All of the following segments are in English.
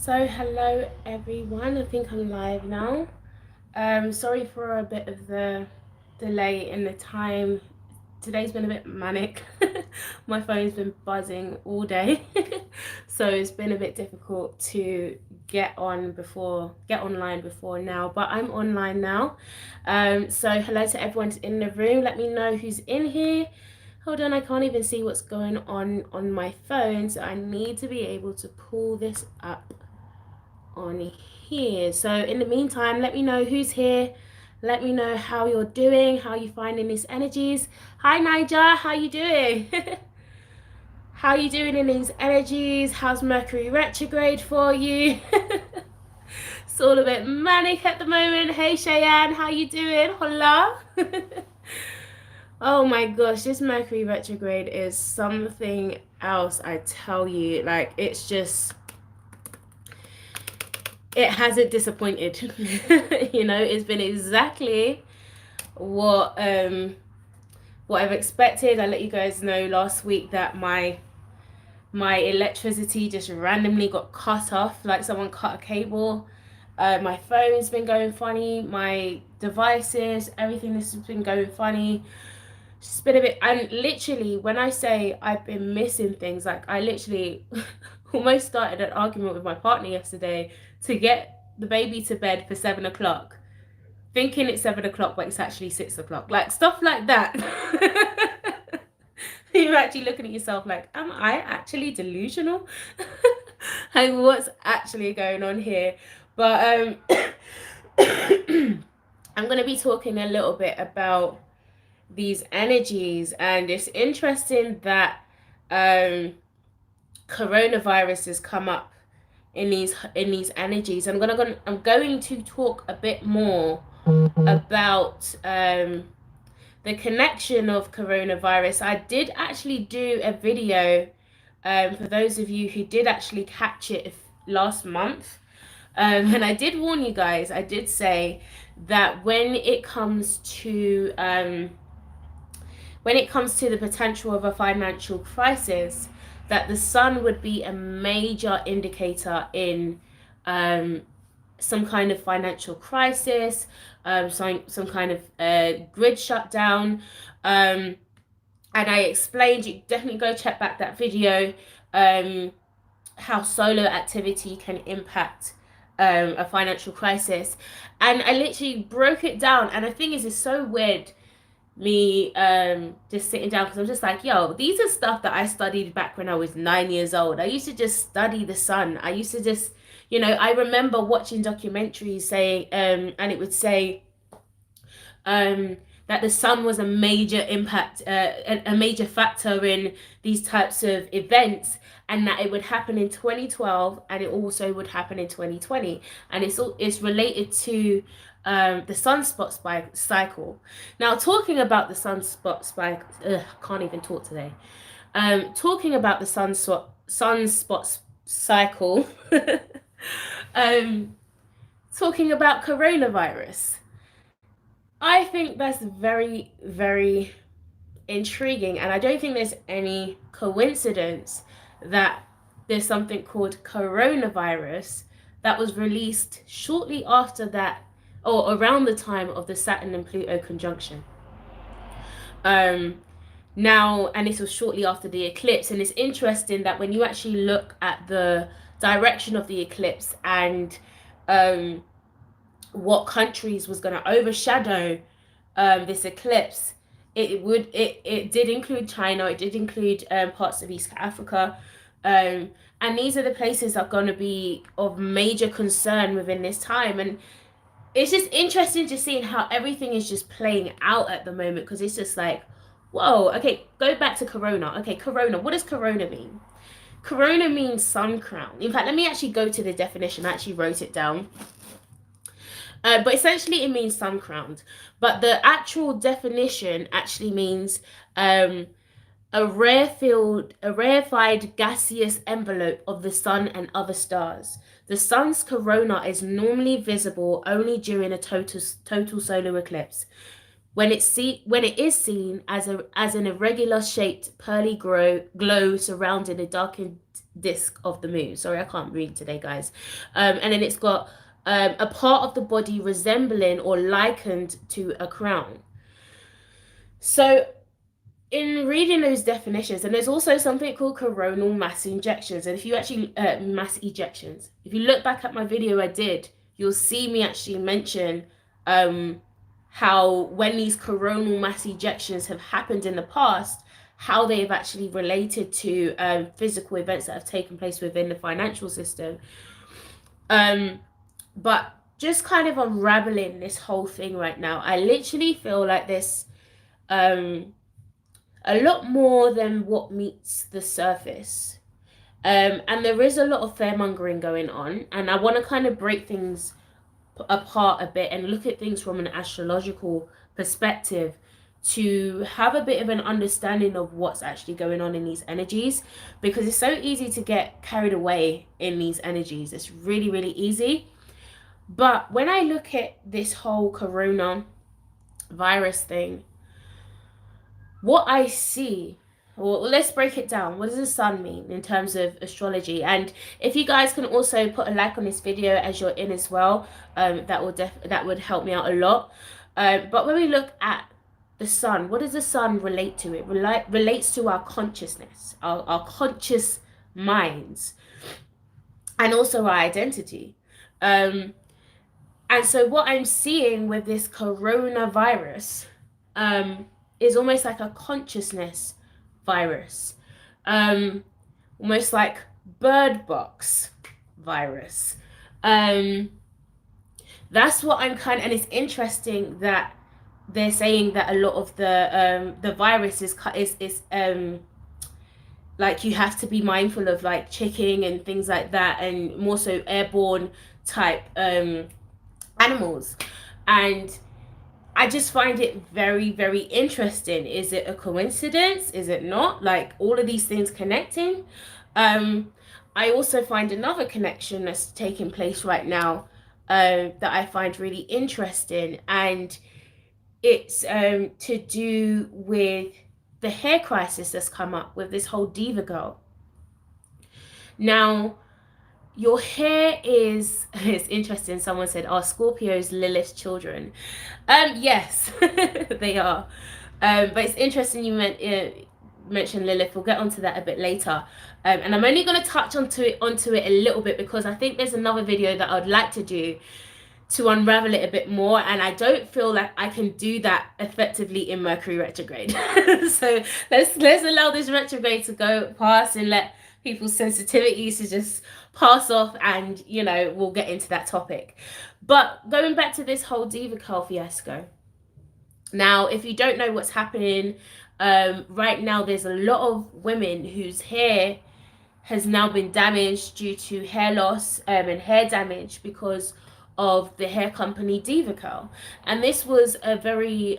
So hello everyone, I think I'm live now. Sorry for a bit of the delay in the time. Today's been a bit manic. My phone's been buzzing all day. So it's been a bit difficult to get online before now, but I'm online now. So hello to everyone in the room. Let me know who's in here. Hold on, I can't even see what's going on my phone, so I need to be able to pull this up on here. So in the meantime, let me know who's here. Let me know how you're doing, how you finding these energies. Hi Niger, how you doing? How you doing in these energies? How's Mercury retrograde for you? It's all a bit manic at the moment. Hey Cheyenne, how you doing? Hola. Oh my gosh, this Mercury retrograde is something else, I tell you. Like, it's just, it hasn't disappointed. You know, it's been exactly what I've expected. I let you guys know last week that my electricity just randomly got cut off, like someone cut a cable. My phone's been going funny, my devices, everything, this has been going funny. It's been a bit, and literally when I say I've been missing things, like I literally almost started an argument with my partner yesterday to get the baby to bed for 7 o'clock, thinking it's 7 o'clock, but it's actually 6 o'clock. Like stuff like that. You're actually looking at yourself like, am I actually delusional? Like, what's actually going on here? But I'm going to be talking a little bit about these energies, and it's interesting that coronavirus has come up in these energies. I'm going to talk a bit more about the connection of coronavirus. I did actually do a video for those of you who did actually catch it last month, and I did warn you guys. I did say that when it comes to the potential of a financial crisis, that the sun would be a major indicator in some kind of financial crisis, some kind of grid shutdown. And I explained, you definitely go check back that video, how solar activity can impact a financial crisis. And I literally broke it down. And the thing is, it's so weird me just sitting down, because I'm just like, yo, these are stuff that I studied back when I was 9 years old. I used to just study the sun. I used to just, I remember watching documentaries saying and it would say that the sun was a major impact, a major factor in these types of events, and that it would happen in 2012 and it also would happen in 2020, and it's related to the sunspot cycle. Now, talking about the sunspot cycle, can't even talk today. Talking about the sunspot cycle, talking about coronavirus. I think that's very, very intriguing, and I don't think there's any coincidence that there's something called coronavirus that was released shortly after that, or around the time of the Saturn and Pluto conjunction. Now, and this was shortly after the eclipse, and it's interesting that when you actually look at the direction of the eclipse and what countries was going to overshadow this eclipse, it did include China, it did include parts of East Africa, and these are the places that are going to be of major concern within this time. And it's just interesting to see how everything is just playing out at the moment, because it's just like, whoa, okay, go back to corona. Okay, corona, what does corona mean? Corona means sun crown. In fact, let me actually go to the definition. I actually wrote it down. But essentially it means sun crowned. But the actual definition actually means a rarefied gaseous envelope of the sun and other stars. The sun's corona is normally visible only during a total solar eclipse, when it is seen as an irregular shaped pearly glow surrounding a darkened disc of the moon. Sorry, I can't read today, guys. And then it's got a part of the body resembling or likened to a crown. So in reading those definitions, and there's also something called coronal mass injections, and if you actually mass ejections, if you look back at my video I did, you'll see me actually mention how when these coronal mass ejections have happened in the past, how they've actually related to physical events that have taken place within the financial system. But just kind of unraveling this whole thing right now, I literally feel like this a lot more than what meets the surface. And there is a lot of fear-mongering going on, and I want to kind of break things apart a bit and look at things from an astrological perspective to have a bit of an understanding of what's actually going on in these energies, because it's so easy to get carried away in these energies. It's really, really easy. But when I look at this whole corona virus thing, what I see, well, let's break it down. What does the sun mean in terms of astrology? And if you guys can also put a like on this video as you're in as well, that would help me out a lot. But when we look at the sun, what does the sun relate to? It relates to our consciousness, our conscious minds, and also our identity. And so what I'm seeing with this coronavirus is almost like a consciousness virus, almost like bird box virus. That's what I'm kind of, and it's interesting that they're saying that a lot of the virus is like you have to be mindful of like chicking and things like that, and more so airborne type animals. And I just find it very, very interesting. Is it a coincidence? Is it not? Like all of these things connecting. I also find another connection that's taking place right now that I find really interesting, and it's to do with the hair crisis that's come up with this whole diva girl. Now, your hair is, it's interesting, someone said, are Scorpios Lilith's children? Yes, they are. But it's interesting you mentioned Lilith. We'll get onto that a bit later. And I'm only going to touch onto it a little bit, because I think there's another video that I'd like to do to unravel it a bit more, and I don't feel like I can do that effectively in Mercury retrograde. So let's allow this retrograde to go past and let people's sensitivities to just pass off, and you know, we'll get into that topic. But going back to this whole diva girl fiasco, now if you don't know what's happening right now, there's a lot of women whose hair has now been damaged due to hair loss and hair damage because of the hair company Diva Curl. And this was a very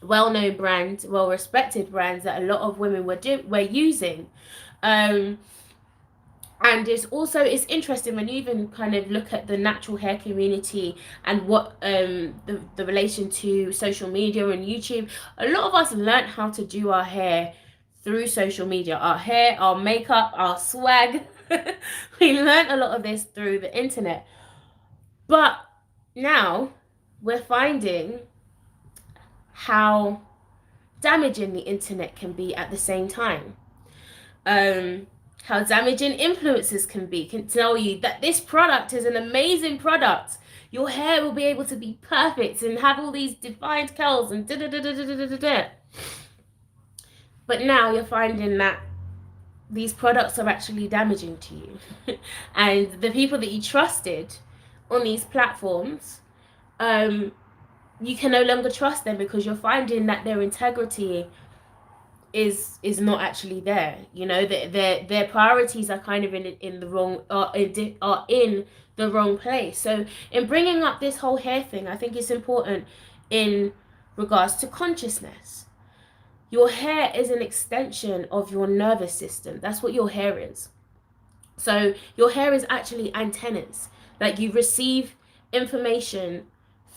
well-known brand, well-respected brand that a lot of women were using. And it's interesting when you even kind of look at the natural hair community and what the relation to social media and YouTube. A lot of us learned how to do our hair through social media. Our hair, our makeup, our swag. We learned a lot of this through the internet. But now we're finding how damaging the internet can be at the same time. How damaging influencers can tell you that this product is an amazing product. Your hair will be able to be perfect and have all these defined curls and da-da-da-da-da-da-da. But now you're finding that these products are actually damaging to you. And the people that you trusted on these platforms, you can no longer trust them, because you're finding that their integrity is not actually there. You know, their priorities are kind of in the wrong, are in the wrong place. So in bringing up this whole hair thing, I think it's important in regards to consciousness. Your hair is an extension of your nervous system. That's what your hair is. So your hair is actually antennas. Like, you receive information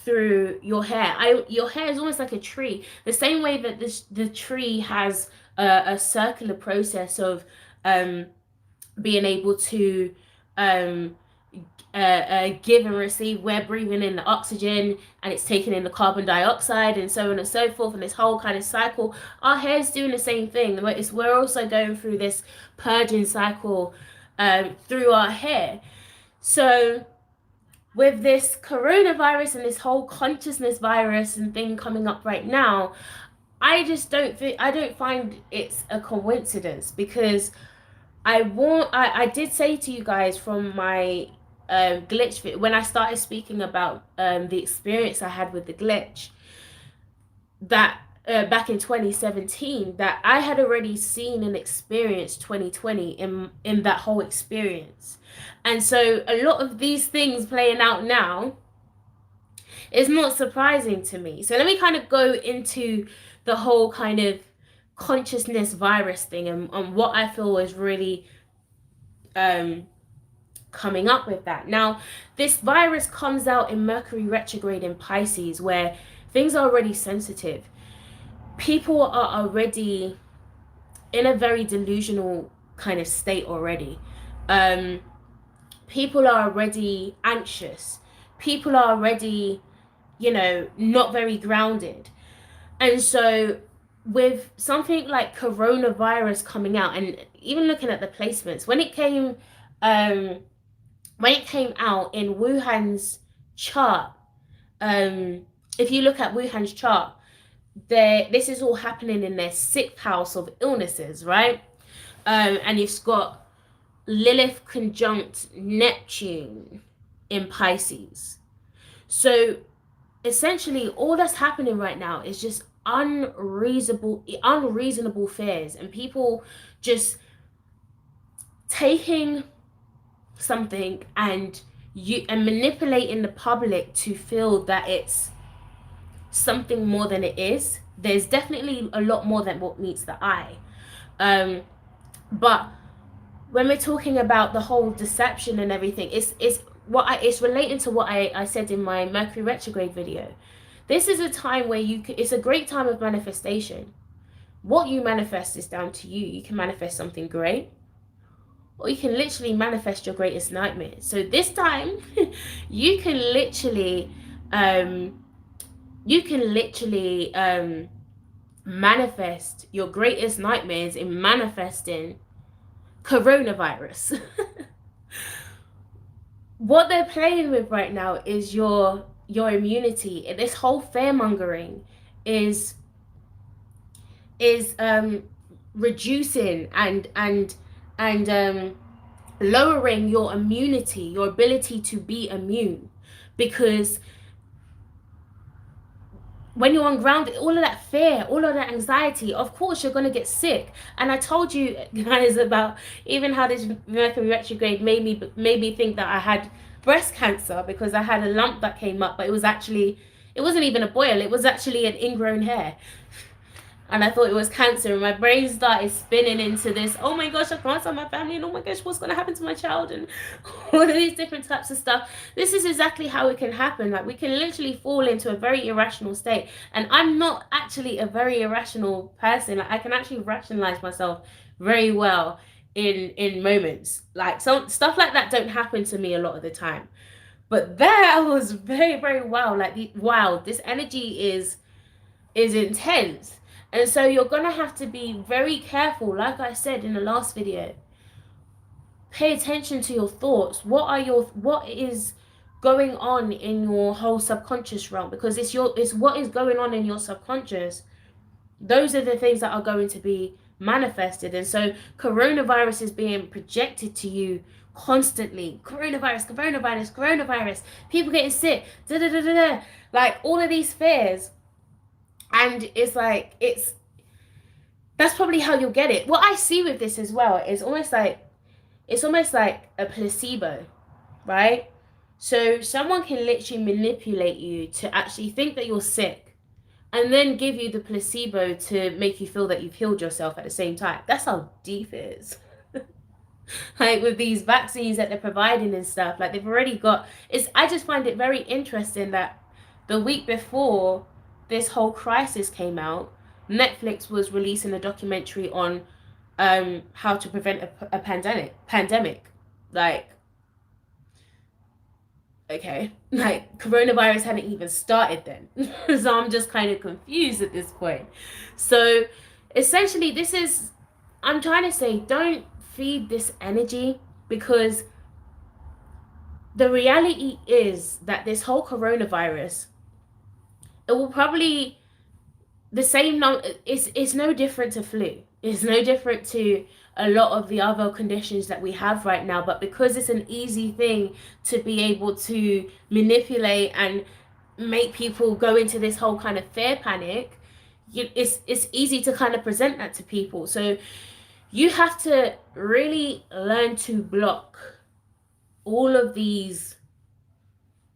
through your hair. Your hair is almost like a tree. The same way that the tree has a circular process of being able to give and receive. We're breathing in the oxygen and it's taking in the carbon dioxide, and so on and so forth, and this whole kind of cycle. Our hair's doing the same thing. We're also going through this purging cycle through our hair. So with this coronavirus and this whole consciousness virus and thing coming up right now, I don't find it's a coincidence, because I did say to you guys from my glitch when I started speaking about the experience I had with the glitch, that back in 2017, that I had already seen and experienced 2020 in that whole experience. And so a lot of these things playing out now is not surprising to me. So let me kind of go into the whole kind of consciousness virus thing, and what I feel is really coming up with that. Now, this virus comes out in Mercury retrograde in Pisces, where things are already sensitive. People are already in a very delusional kind of state already. People are already anxious. People are already, not very grounded. And so with something like coronavirus coming out, and even looking at the placements, when it came out in Wuhan's chart, if you look at Wuhan's chart, this is all happening in their 6th house of illnesses, right? And you've got Lilith conjunct Neptune in Pisces. So essentially all that's happening right now is just unreasonable fears, and people just taking something and manipulating the public to feel that it's something more than it is. There's definitely a lot more than what meets the eye, but when we're talking about the whole deception and everything, it's relating to what I said in my Mercury retrograde video. This is a time where it's a great time of manifestation. What you manifest is down to you. You can manifest something great, or you can literally manifest your greatest nightmare. So this time, you can literally manifest your greatest nightmares in manifesting coronavirus. What they're playing with right now is your immunity. This whole fear mongering is reducing and lowering your immunity, your ability to be immune, because when you're ungrounded, all of that fear, all of that anxiety, of course you're going to get sick. And I told you guys about even how this Mercury retrograde made me think that I had breast cancer, because I had a lump that came up, but it wasn't even a boil, it was actually an ingrown hair. And I thought it was cancer, and my brain started spinning into this, oh my gosh, I can't tell my family, and oh my gosh, what's going to happen to my child, and all of these different types of stuff. This is exactly how it can happen. Like, we can literally fall into a very irrational state, and I'm not actually a very irrational person. Like, I can actually rationalize myself very well in moments. Like, some stuff like that don't happen to me a lot of the time, but that was very, very wow. Like, wow, this energy is intense. And so you're going to have to be very careful. Like I said in the last video, pay attention to your thoughts. What is going on in your whole subconscious realm? Because it's what is going on in your subconscious. Those are the things that are going to be manifested. And so coronavirus is being projected to you constantly. Coronavirus. People getting sick. Like, all of these fears. And it's like, that's probably how you'll get it. What I see with this as well is almost like a placebo, right? So someone can literally manipulate you to actually think that you're sick, and then give you the placebo to make you feel that you've healed yourself at the same time. That's how deep it is. Like, with these vaccines that they're providing and stuff, like, they've already got, I just find it very interesting that the week before this whole crisis came out, Netflix was releasing a documentary on how to prevent a pandemic. Like, okay, like coronavirus hadn't even started then. So I'm just kind of confused at this point. So essentially, I'm trying to say, don't feed this energy, because the reality is that this whole coronavirus, it will probably the same it's no different to flu. It's no different to a lot of the other conditions that we have right now, but because it's an easy thing to be able to manipulate and make people go into this whole kind of fear panic, it's easy to kind of present that to people. So you have to really learn to block all of these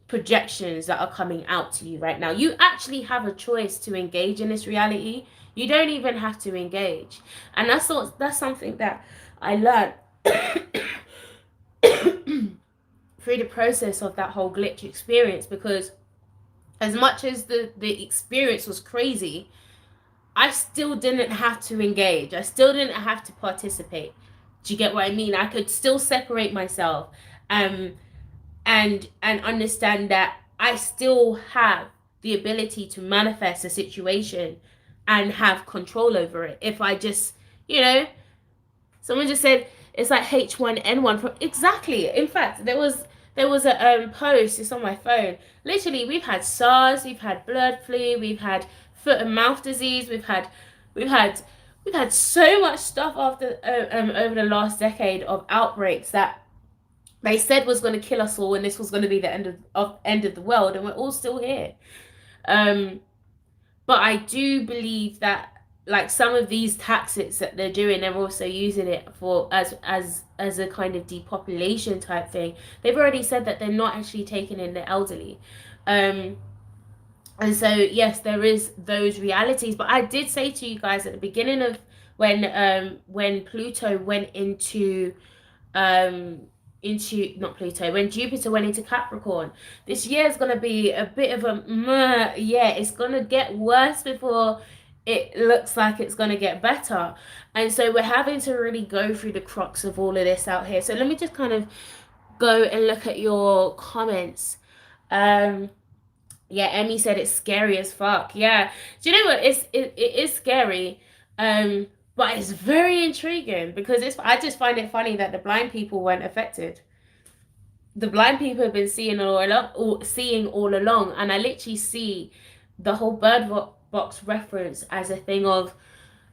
projections that are coming out to you right now. You actually have a choice to engage in this reality. You don't even have to engage. And that's something that I learned through the process of that whole glitch experience, because as much as the experience was crazy, I still didn't have to engage. I still didn't have to participate. Do you get what I mean? I could still separate myself, and understand that I still have the ability to manifest a situation and have control over it. If I just, someone just said it's like H1N1 from exactly. In fact, there was a post. It's on my phone. Literally, we've had SARS, we've had blood flu, we've had foot and mouth disease, we've had so much stuff after over the last decade of outbreaks that they said was going to kill us all, and this was going to be the end of the world, and we're all still here. But I do believe that, like, some of these tactics that they're doing, they're also using it for as a kind of depopulation type thing. They've already said that they're not actually taking in the elderly. And so yes, there is those realities. But I did say to you guys at the beginning of when Pluto went into not Pluto, when Jupiter went into Capricorn, this year is going to be a bit of a it's going to get worse before it looks like it's going to get better. And so we're having to really go through the crux of all of this out here. So let me just kind of go and look at your comments. Yeah, Emmy said it's scary as fuck. Yeah, do you know what, it is scary, but it's very intriguing, because I just find it funny that the blind people weren't affected. The blind people have been seeing all along, and I literally see the whole bird box reference as a thing of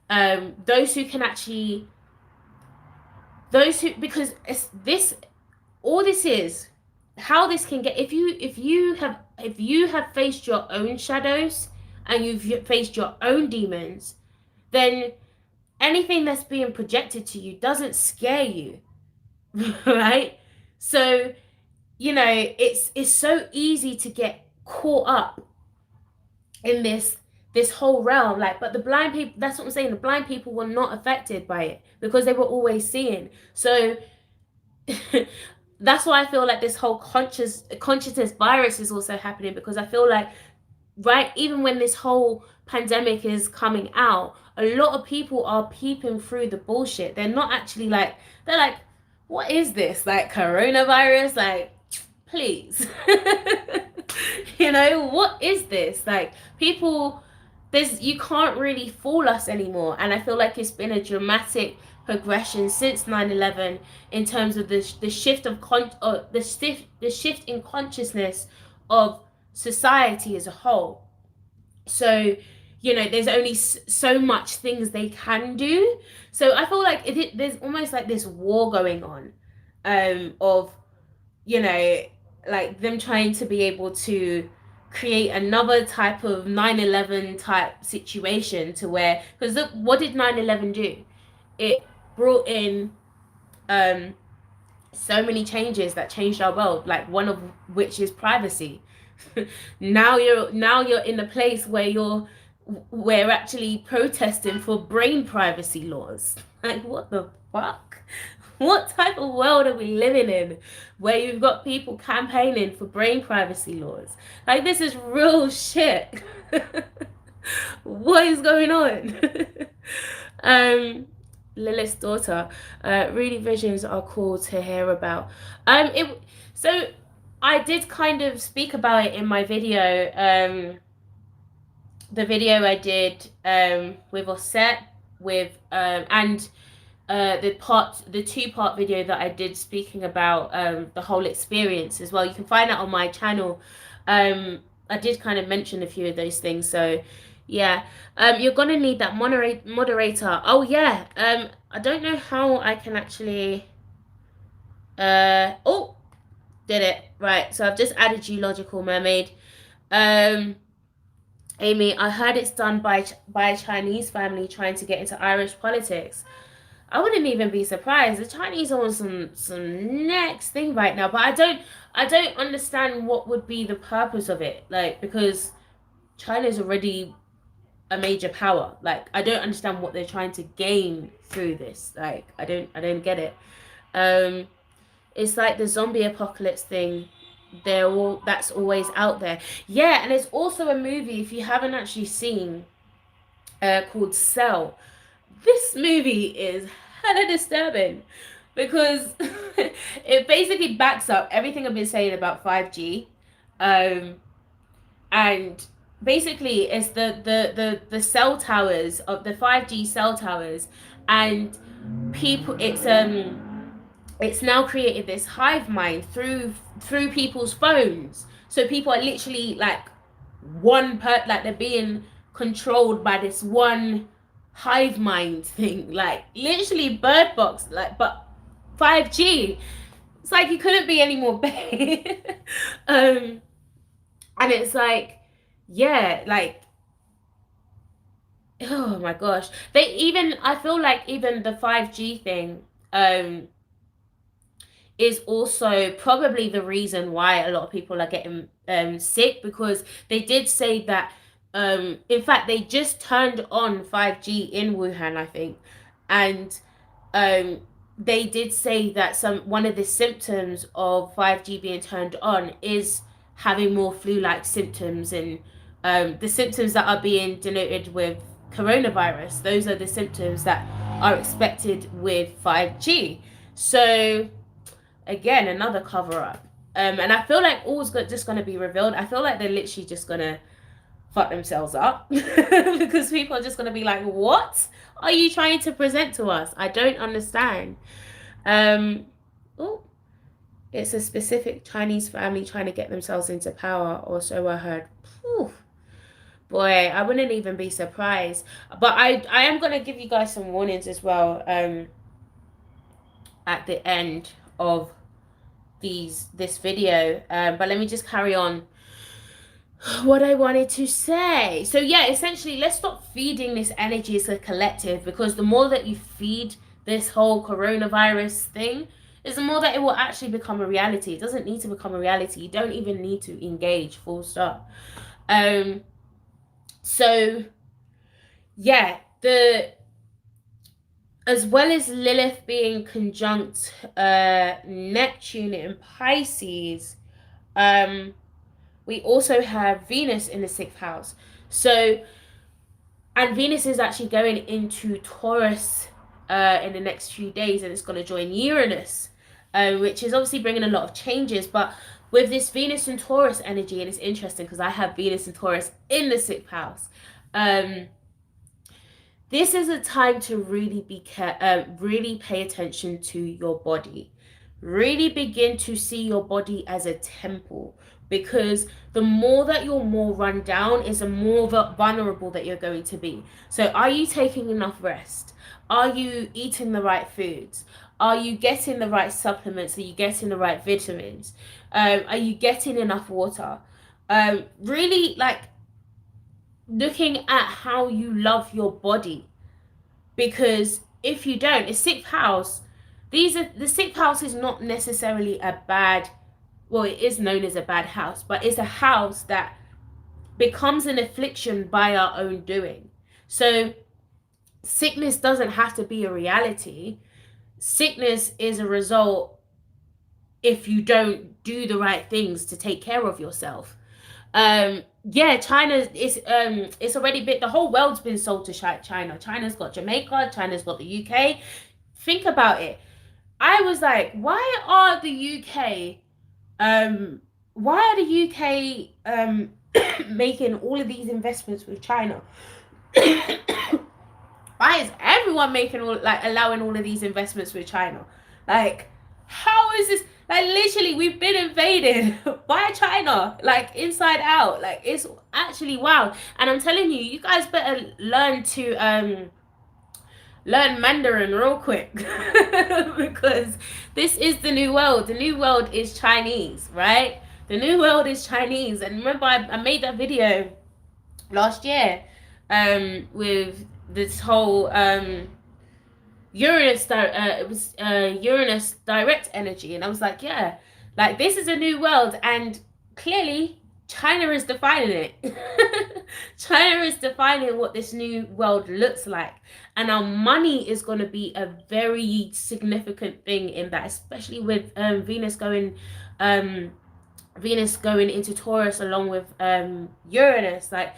those who, because all this is how this can get. If you have faced your own shadows and you've faced your own demons, then anything that's being projected to you doesn't scare you, right? So, it's so easy to get caught up in this whole realm. Like, but the blind people, that's what I'm saying, the blind people were not affected by it because they were always seeing. So that's why I feel like this whole consciousness virus is also happening, because I feel like, right, even when this whole pandemic is coming out, a lot of people are peeping through the bullshit. They're not actually like, they're like, what is this? Like, coronavirus? Like, please. What is this? Like, people, you can't really fool us anymore. And I feel like it's been a dramatic progression since 9/11 in terms of the shift of the shift in consciousness of society as a whole. So, there's only so much things they can do. So I feel like there's almost like this war going on, of, like them trying to be able to create another type of 9/11 type situation, to where, because look, what did 9/11 do? It brought in so many changes that changed our world, like one of which is privacy. now you're in a place where we're actually protesting for brain privacy laws. Like, what the fuck? What type of world are we living in where you've got people campaigning for brain privacy laws? Like, this is real shit. What is going on? Lilith's daughter. Really visions are cool to hear about. It so I did kind of speak about it in my video. The video I did with Osset with and the two-part video that I did speaking about the whole experience as well. You can find that on my channel. I did kind of mention a few of those things, so yeah. You're gonna need that moderator. Oh yeah. I don't know how I can actually oh, did it. Right. So I've just added you, Logical Mermaid. Amy, I heard it's done by a Chinese family trying to get into Irish politics. I wouldn't even be surprised. The Chinese are on some next thing right now, but I don't understand what would be the purpose of it. Like, because China's already a major power. Like, I don't understand what they're trying to gain through this. Like, I don't get it. Um it's like the zombie apocalypse thing. That's always out there. Yeah, and there's also a movie, if you haven't actually seen, called Cell. This movie is hella disturbing because it basically backs up everything I've been saying about 5G. Um, and basically it's the cell towers of the 5G cell towers, and people it's now created this hive mind through people's phones. So people are literally like like they're being controlled by this one hive mind thing, like literally bird box, like, but 5G. It's like you couldn't be any more big. um and it's like, yeah, like, oh my gosh, they even, I feel like even the 5G thing is also probably the reason why a lot of people are getting sick, because they did say that in fact they just turned on 5G in Wuhan, I think, and um they did say that one of the symptoms of 5G being turned on is having more flu-like symptoms, and the symptoms that are being denoted with coronavirus, those are the symptoms that are expected with 5G. So again, another cover up. And I feel like all's just gonna be revealed. I feel like they're literally just gonna fuck themselves up because people are just gonna be like, "What are you trying to present to us? I don't understand." Um, oh, it's a specific Chinese family trying to get themselves into power, or so I heard. Whew. Boy, I wouldn't even be surprised. But I am gonna give you guys some warnings as well. At the end of this video, but let me just carry on what I wanted to say. So yeah, essentially, let's stop feeding this energy as a collective, because the more that you feed this whole coronavirus thing, is the more that it will actually become a reality. It doesn't need to become a reality. You don't even need to engage, full stop. So yeah, the as well as Lilith being conjunct Neptune in Pisces, we also have Venus in the 6th house. So, and Venus is actually going into Taurus in the next few days, and it's going to join Uranus, which is obviously bringing a lot of changes. But with this Venus and Taurus energy, and it's interesting because I have Venus and Taurus in the 6th house. This is a time to really really pay attention to your body. Really begin to see your body as a temple, because the more that you're more run down is the more vulnerable that you're going to be. So are you taking enough rest? Are you eating the right foods? Are you getting the right supplements? Are you getting the right vitamins? Are you getting enough water? Really, like, looking at how you love your body, because if you don't, the 6th house, the 6th house is not necessarily a bad, well, it is known as a bad house, but it's a house that becomes an affliction by our own doing. So sickness doesn't have to be a reality. Sickness is a result if you don't do the right things to take care of yourself. yeah, China is it's already been, the whole world's been sold to China. China's got Jamaica, China's got the UK. Think about it. I was like, why are the UK um making all of these investments with China? Why is everyone making all, like, allowing all of these investments with China? Like, how is this? Like, literally, we've been invaded by China, like, inside out. Like, it's actually wild. And I'm telling you, you guys better learn Mandarin real quick because this is the new world. The new world is Chinese, right? The new world is Chinese. And remember, I made that video last year with this whole it was Uranus direct energy, and I was like, yeah, like, this is a new world, and clearly China is defining it. China is defining what this new world looks like, and our money is going to be a very significant thing in that, especially with Venus going into Taurus along with Uranus. Like,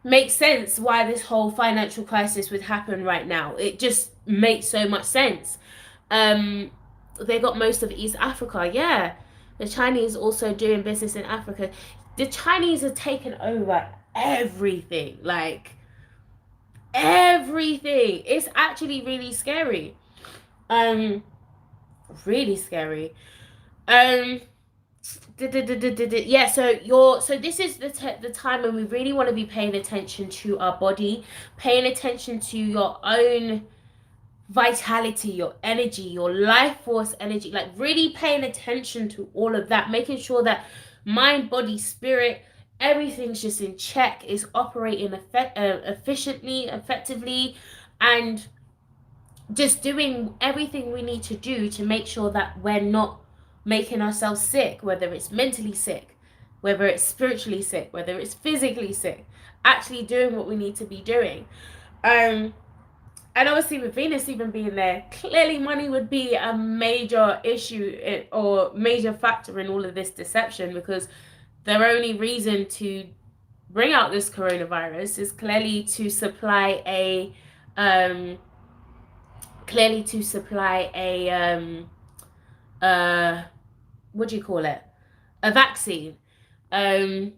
makes sense why this whole financial crisis would happen right now. It just makes so much sense. They got most of East Africa. Yeah, the Chinese also doing business in Africa. The Chinese have taken over everything, like everything. It's actually really scary. Really scary. Um, yeah, so this is the time when we really want to be paying attention to our body, paying attention to your own vitality, your energy, your life force energy, like really paying attention to all of that, making sure that mind, body, spirit, everything's just in check, is operating efficiently, effectively, and just doing everything we need to do to make sure that we're not making ourselves sick, whether it's mentally sick, whether it's spiritually sick, whether it's physically sick, actually doing what we need to be doing. And obviously with Venus even being there, clearly money would be a major issue or major factor in all of this deception, because their only reason to bring out this coronavirus is clearly to supply a what do you call it, a vaccine. Hold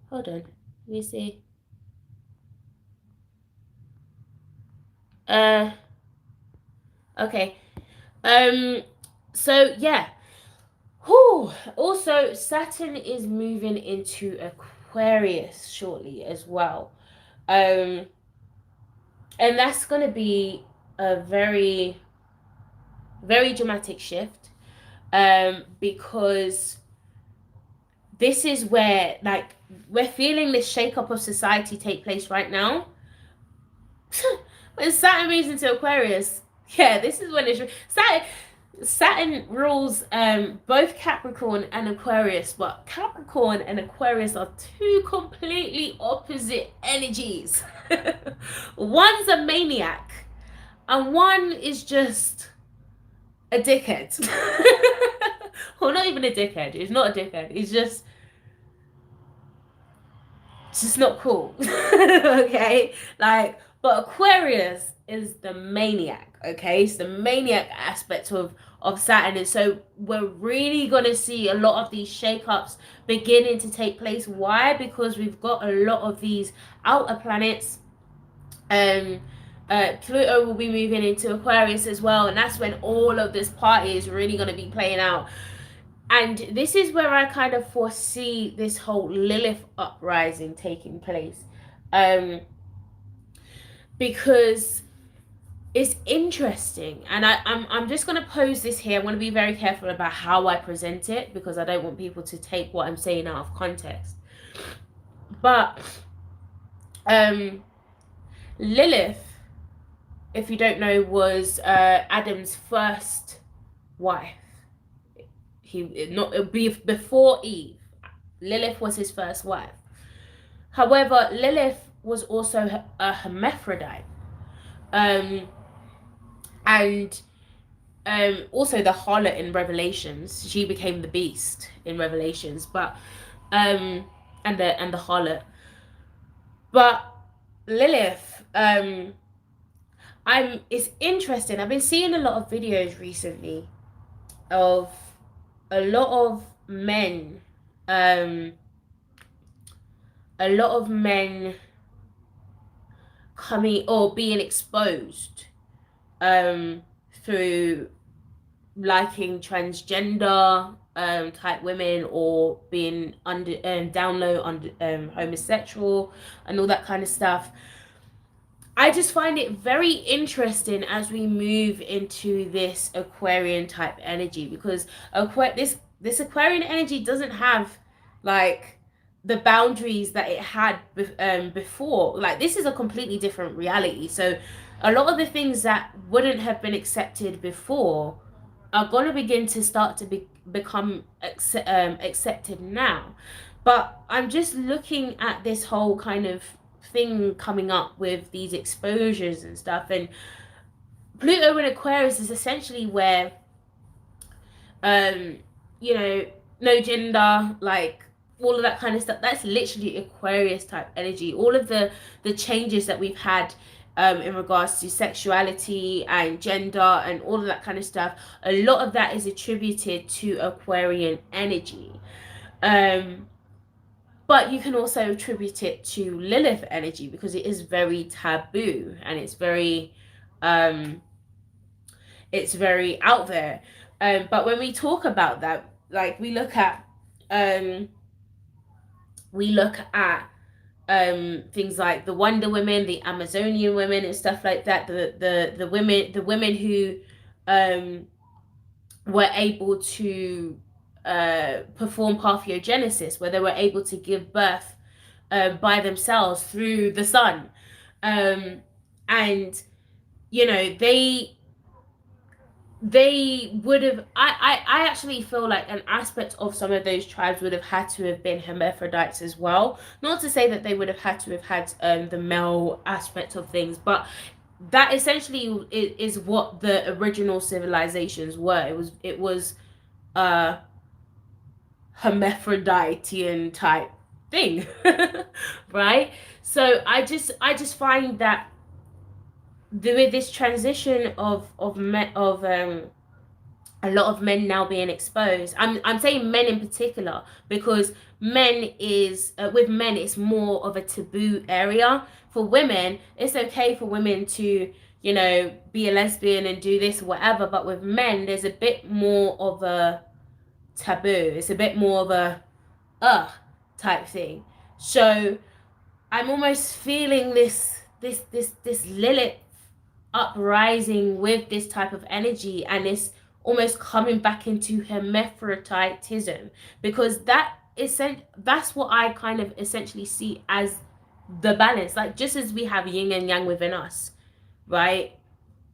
on, let me see. Okay. So yeah. Whew. Also, Saturn is moving into Aquarius shortly as well. And that's going to be a very, very dramatic shift. Because this is where, like, we're feeling this shake-up of society take place right now. When Saturn moves into Aquarius, yeah, this is when it's Saturn rules both Capricorn and Aquarius, but Capricorn and Aquarius are two completely opposite energies. One's a maniac, and one is just a dickhead. Well, not even a dickhead. He's not a dickhead. He's just not cool. Okay, like, but Aquarius is the maniac. Okay, it's the maniac aspect of Saturn, and so we're really gonna see a lot of these shakeups beginning to take place. Why? Because we've got a lot of these outer planets. Pluto will be moving into Aquarius as well, and that's when all of this party is really going to be playing out. And this is where I kind of foresee this whole Lilith uprising taking place, because it's interesting, and I'm just going to pose this here. I'm going to be very careful about how I present it, because I don't want people to take what I'm saying out of context. But Lilith, if you don't know, was Adam's first wife. Before Eve. Lilith was his first wife. However, Lilith was also a hermaphrodite. And also the harlot in Revelations, she became the beast in Revelations, but and the harlot. But Lilith, it's interesting. I've been seeing a lot of videos recently of a lot of men, um, a lot of men coming or being exposed through liking transgender type women, or being under down low on homosexual and all that kind of stuff. I just find it very interesting as we move into this Aquarian type energy, because this Aquarian energy doesn't have like the boundaries that it had before. Like, this is a completely different reality. So a lot of the things that wouldn't have been accepted before are going to begin to start to become accepted now. But I'm just looking at this whole kind of thing coming up with these exposures and stuff, and Pluto in Aquarius is essentially where um you know, no gender, like all of that kind of stuff, that's literally Aquarius type energy. All of the changes that we've had in regards to sexuality and gender and all of that kind of stuff, a lot of that is attributed to Aquarian energy. But you can also attribute it to Lilith energy, because it is very taboo and it's very out there. But when we talk about that, like we look at things like the Wonder Women, the Amazonian women and stuff like that, the women who were able to perform parthenogenesis, where they were able to give birth by themselves through the sun. And you know, they would have, I actually feel like an aspect of some of those tribes would have had to have been hermaphrodites as well. Not to say that they would have had to have had the male aspect of things, but that essentially is what the original civilizations were. It was hermaphroditian type thing. Right? So I just find that with this transition of a lot of men now being exposed, I'm saying men in particular, because men is with men it's more of a taboo area. For women, it's okay for women to, you know, be a lesbian and do this or whatever, but with men there's a bit more of a taboo. It's a bit more of a type thing. So I'm almost feeling this Lilith uprising with this type of energy, and it's almost coming back into hermaphroditism, because that's what I kind of essentially see as the balance. Like, just as we have yin and yang within us, right?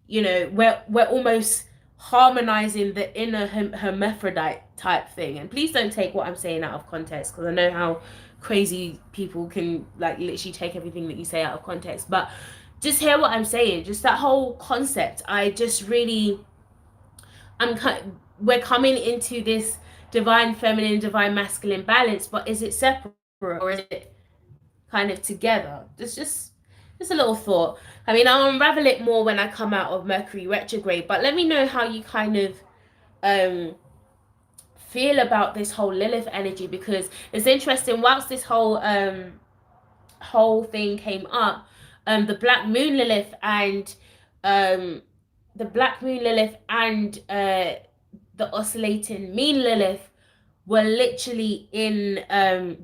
You know, we're almost harmonizing the inner hermaphrodite type thing. And please don't take what I'm saying out of context, because I know how crazy people can like literally take everything that you say out of context. But just hear what I'm saying. Just that whole concept. I just really, we're coming into this divine feminine, divine masculine balance, but is it separate or is it kind of together? It's just a little thought. I mean, I'll unravel it more when I come out of Mercury retrograde, but let me know how you kind of feel about this whole Lilith energy, because it's interesting. Whilst this whole thing came up, the Black Moon Lilith and the oscillating mean Lilith were literally in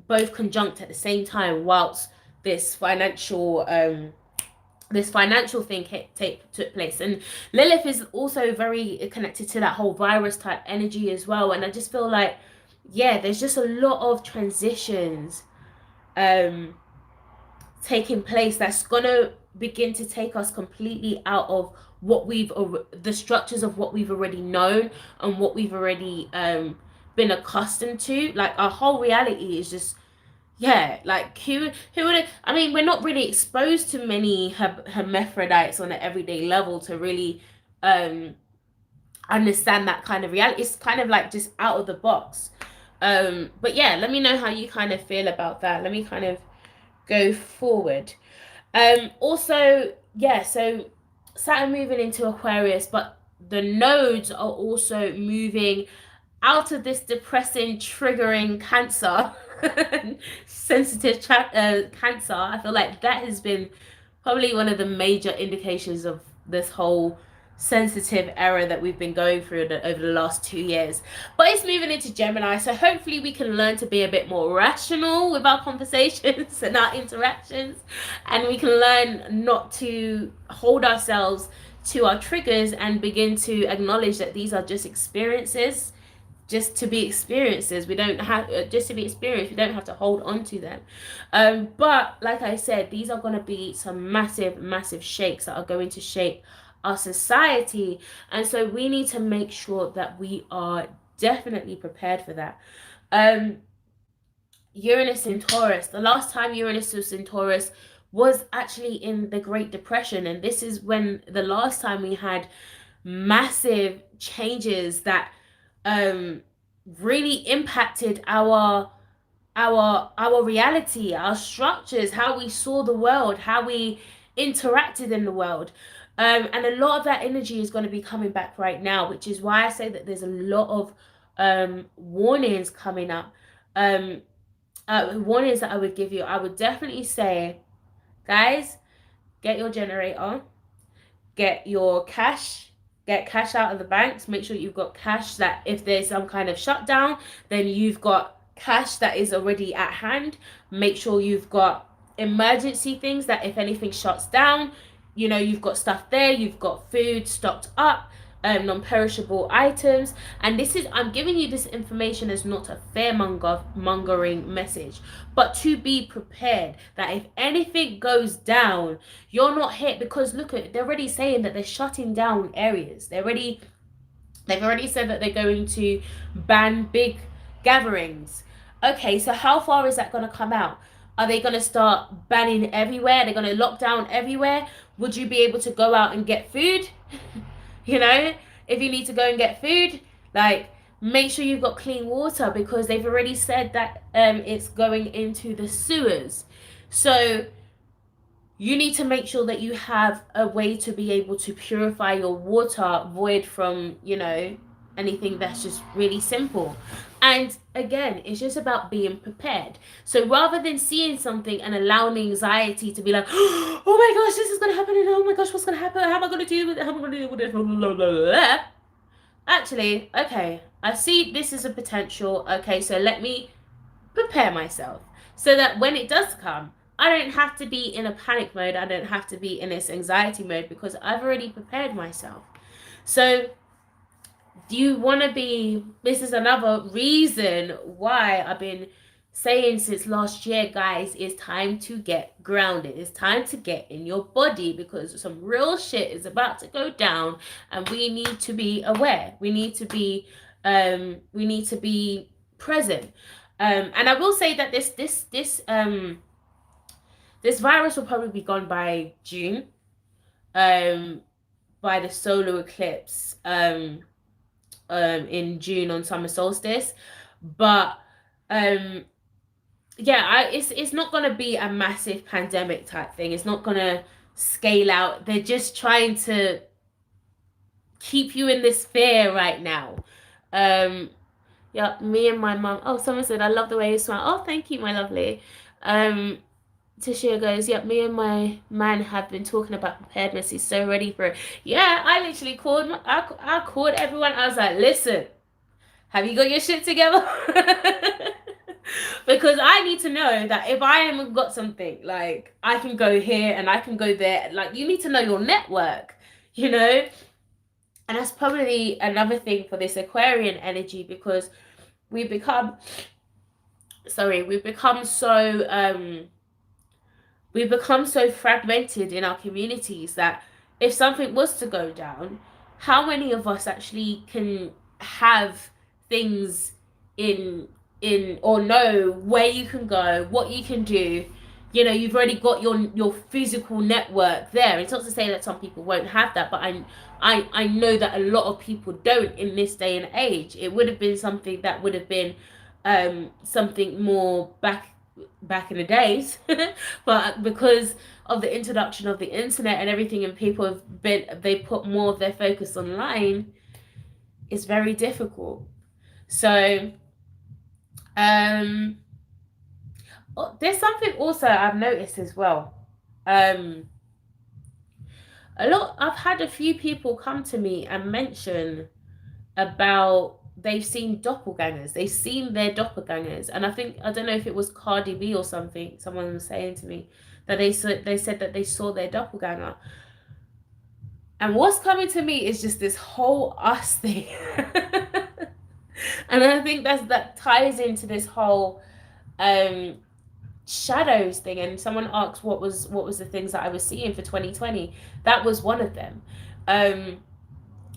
both conjunct at the same time, whilst this financial thing took place. And Lilith is also very connected to that whole virus type energy as well. And I just feel like, yeah, there's just a lot of transitions taking place that's gonna begin to take us completely out of the structures of what we've already known and what we've already been accustomed to. Like, our whole reality is just, yeah, like who would, I mean, we're not really exposed to many hermaphrodites on an everyday level to really understand that kind of reality. It's kind of like just out of the box. But yeah, let me know how you kind of feel about that. Let me kind of go forward. Also, yeah, so Saturn moving into Aquarius, but the nodes are also moving out of this depressing, triggering Cancer, sensitive Cancer. I feel like that has been probably one of the major indications of this whole sensitive era that we've been going through over the last 2 years. But it's moving into Gemini, so hopefully we can learn to be a bit more rational with our conversations and our interactions, and we can learn not to hold ourselves to our triggers and begin to acknowledge that these are just experiences, just to be experiences. We don't have just to be experienced. We don't have to hold on to them. But like I said, these are going to be some massive shakes that are going to shake our society, and so we need to make sure that we are definitely prepared for that. Uranus in Taurus. The last time Uranus was in Taurus was actually in the Great Depression, and this is when the last time we had massive changes that really impacted our reality, our structures, how we saw the world, how we interacted in the world. And a lot of that energy is going to be coming back right now, which is why I say that there's a lot of warnings coming up. Warnings that I would give you. I would definitely say, guys, get your generator, get your cash, get cash out of the banks. Make sure you've got cash that if there's some kind of shutdown, then you've got cash that is already at hand. Make sure you've got emergency things that if anything shuts down, you know, you've got stuff there, you've got food stocked up, non-perishable items. And this is, I'm giving you this information as not a mongering message, but to be prepared that if anything goes down, you're not hit. Because look at, they're already saying that they're shutting down areas. They've already said that they're going to ban big gatherings. Okay, so how far is that going to come out? Are they going to start banning everywhere? They're going to lock down everywhere? Would you be able to go out and get food? You know, if you need to go and get food, like, make sure you've got clean water, because they've already said that it's going into the sewers. So you need to make sure that you have a way to be able to purify your water, void from, you know, anything that's just really simple. And again, it's just about being prepared. So rather than seeing something and allowing anxiety to be like, oh my gosh, this is going to happen, and oh my gosh, what's going to happen? How am I going to deal with it? How am I going to deal with it? Blah, blah, blah, blah. Actually, okay, I see this is a potential. Okay, so let me prepare myself so that when it does come, I don't have to be in a panic mode. I don't have to be in this anxiety mode, because I've already prepared myself. So do you want to be, this is another reason why I've been saying since last year, guys, it's time to get grounded. It's time to get in your body, because some real shit is about to go down, and we need to be aware. We need to be present. And I will say that this virus will probably be gone by June, by the solar eclipse, in June on summer solstice. But yeah, it's not gonna be a massive pandemic type thing. It's not gonna scale out. They're just trying to keep you in this fear right now. Yeah, me and my mum. Oh, someone said, I love the way you smile. Oh, thank you, my lovely. Tashia goes, yep, me and my man have been talking about preparedness. He's so ready for it. Yeah, I literally called, I called everyone. I was like, listen, have you got your shit together? Because I need to know that if I haven't got something, like, I can go here and I can go there. Like, you need to know your network, you know? And that's probably another thing for this Aquarian energy, because we've become so fragmented in our communities that if something was to go down, how many of us actually can have things in or know where you can go, what you can do, you know, you've already got your physical network there. It's not to say that some people won't have that, but I know that a lot of people don't in this day and age. It would have been something that would have been something more back in the days, but because of the introduction of the internet and everything, and people have been, they put more of their focus online, it's very difficult. So there's something also I've noticed as well. I've had a few people come to me and mention about they've seen doppelgangers. They've seen their doppelgangers. And I don't know if it was Cardi B or something, someone was saying to me that they said that they saw their doppelganger. And what's coming to me is just this whole us thing. And I think that ties into this whole shadows thing. And someone asked what was the things that I was seeing for 2020. That was one of them.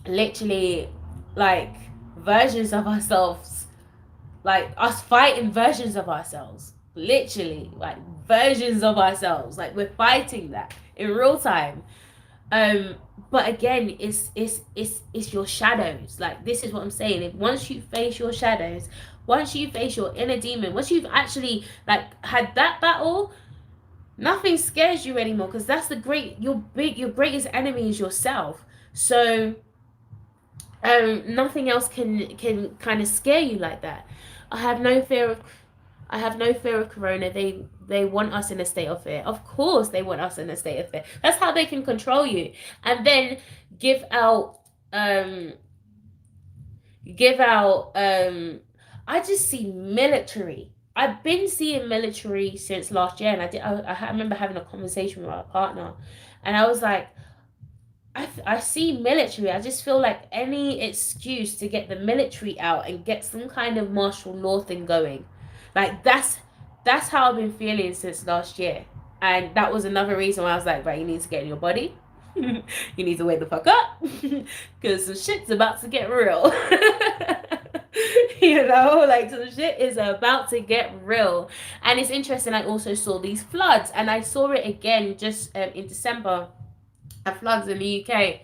Literally, like, versions of ourselves, like us fighting versions of ourselves, literally, like versions of ourselves, like we're fighting that in real time. But again, it's your shadows. Like, this is what I'm saying. If once you face your shadows, once you face your inner demon, once you've actually like had that battle, nothing scares you anymore, because that's your greatest enemy is yourself. So nothing else can kind of scare you like that. I have no fear of corona. They want us in a state of fear. Of course they want us in a state of fear. That's how they can control you. And then give out I just see military. I've been seeing military since last year, and I remember having a conversation with my partner, and I was like, I see military. I just feel like any excuse to get the military out and get some kind of martial law thing going. Like, that's how I've been feeling since last year. And that was another reason why I was like, right, you need to get in your body. You need to wake the fuck up. Because some shit's about to get real. You know, like, some shit is about to get real. And it's interesting, I also saw these floods. And I saw it again just in December. Floods in the UK,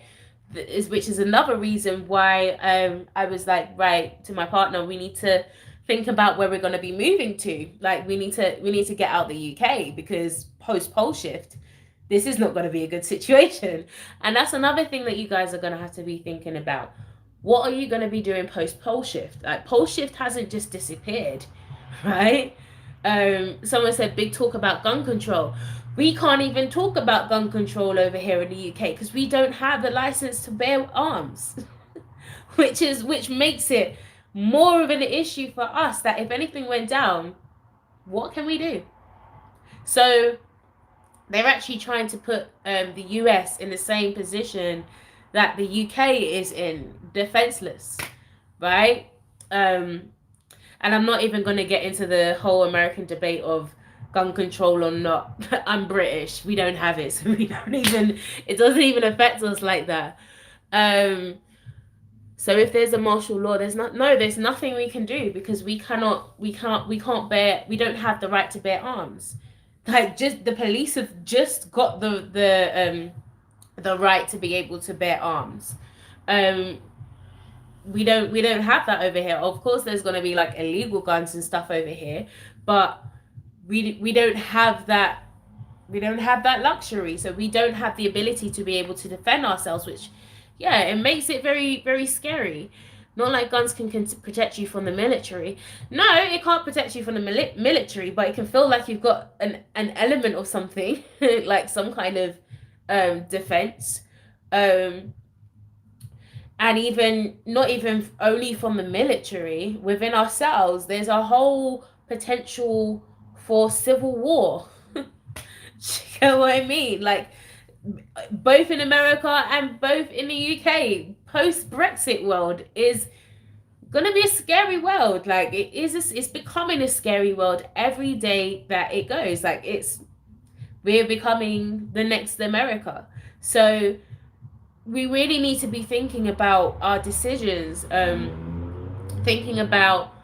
which is another reason why I was like, right, to my partner, we need to think about where we're going to be moving to. Like, we need to get out the UK, because post pole shift, this is not going to be a good situation. And that's another thing that you guys are going to have to be thinking about. What are you going to be doing post pole shift? Like, pole shift hasn't just disappeared, right? Someone said big talk about gun control. We can't even talk about gun control over here in the UK because we don't have the license to bear arms, which makes it more of an issue for us, that if anything went down, what can we do? So they're actually trying to put the US in the same position that the UK is in, defenseless, right? And I'm not even going to get into the whole American debate of gun control or not. I'm British. We don't have it, so it doesn't even affect us like that. So if there's a martial law, there's nothing we can do, because we don't have the right to bear arms. Like, just the police have just got the right to be able to bear arms. We don't have that over here. Of course, there's going to be like illegal guns and stuff over here, but we don't have that. We don't have that luxury, so we don't have the ability to be able to defend ourselves, which, yeah, it makes it very, very scary. Not like guns can protect you from the military. No, it can't protect you from the military, but it can feel like you've got an element of something, like some kind of defense. And even not even only from the military, within ourselves, there's a whole potential for civil war. You know what I mean? Like, both in America and both in the UK, post-Brexit world is gonna be a scary world. Like, it's becoming a scary world every day that it goes. Like, we're becoming the next America. So we really need to be thinking about our decisions, thinking about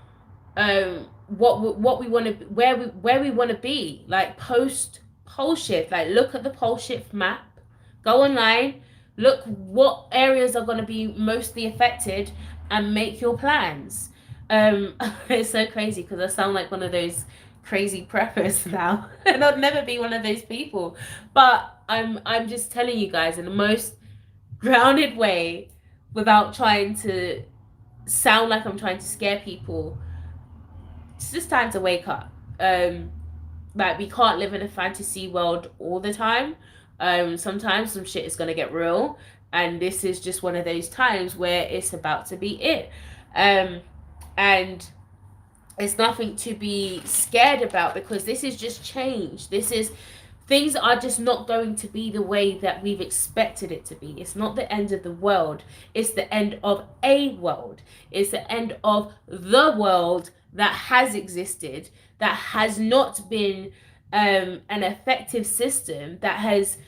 what we want to, where we want to be, like post pole shift. Like look at the pole shift map, go online, look what areas are going to be mostly affected, and make your plans. It's so crazy because I sound like one of those crazy preppers now, and I'll never be one of those people. But I'm just telling you guys in the most grounded way, without trying to sound like I'm trying to scare people. It's just time to wake up. Like we can't live in a fantasy world all the time. Sometimes some shit is gonna get real, and this is just one of those times where it's about to be it. And it's nothing to be scared about, because this is just change. Things are just not going to be the way that we've expected it to be. It's not the end of the world. It's the end of a world. It's the end of the world that has existed, that has not been an effective system, that has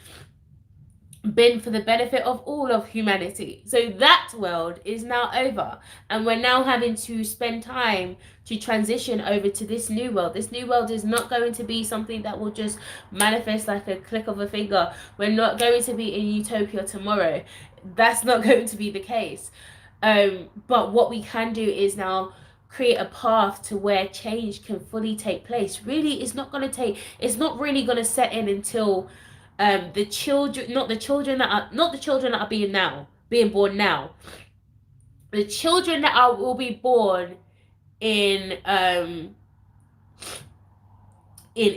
been for the benefit of all of humanity. So that world is now over, and we're now having to spend time to transition over to this new world. This new world is not going to be something that will just manifest like a click of a finger. We're not going to be in utopia tomorrow. That's not going to be the case. But what we can do is now create a path to where change can fully take place. Really, it's not really going to set in until the children, not the children that are being born now, the children that will be born in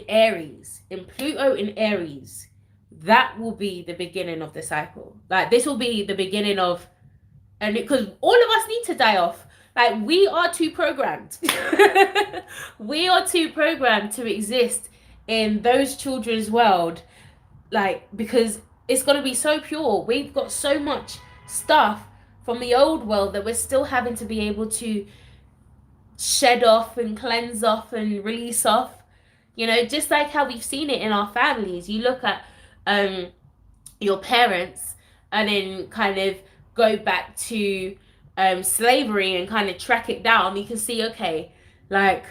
Aries, in Pluto in Aries. That will be the beginning of the cycle. Like this will be the beginning of, and because all of us need to die off. Like we are too programmed. We are too programmed to exist in those children's world. Like, because it's going to be so pure. We've got so much stuff from the old world that we're still having to be able to shed off and cleanse off and release off. You know, just like how we've seen it in our families. You look at your parents and then kind of go back to slavery and kind of track it down. You can see, okay, like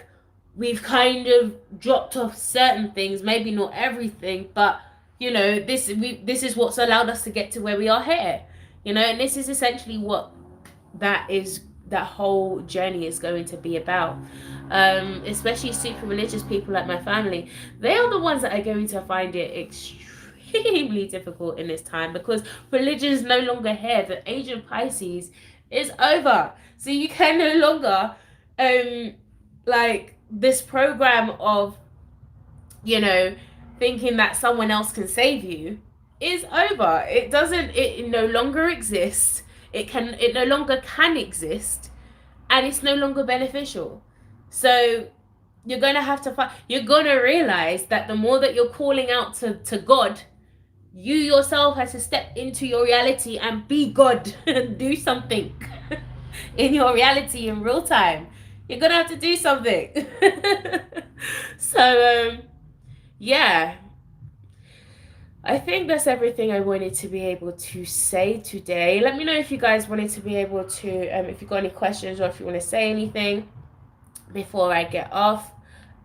we've kind of dropped off certain things, maybe not everything, but you know, this is what's allowed us to get to where we are here. You know, and this is essentially what that whole journey is going to be about. Especially super religious people like my family, they are the ones that are going to find it extremely difficult in this time, because religion is no longer here. The age of Pisces is over, so you can no longer like this program of, you know, thinking that someone else can save you is over. It no longer exists. It no longer can exist, and it's no longer beneficial. So you're going to have to you're going to realize that the more that you're calling out to God, you yourself have to step into your reality and be God and do something in your reality in real time. You're going to have to do something. So yeah, I think that's everything I wanted to be able to say today. Let me know if you guys wanted to be able to, if you've got any questions or if you want to say anything before I get off.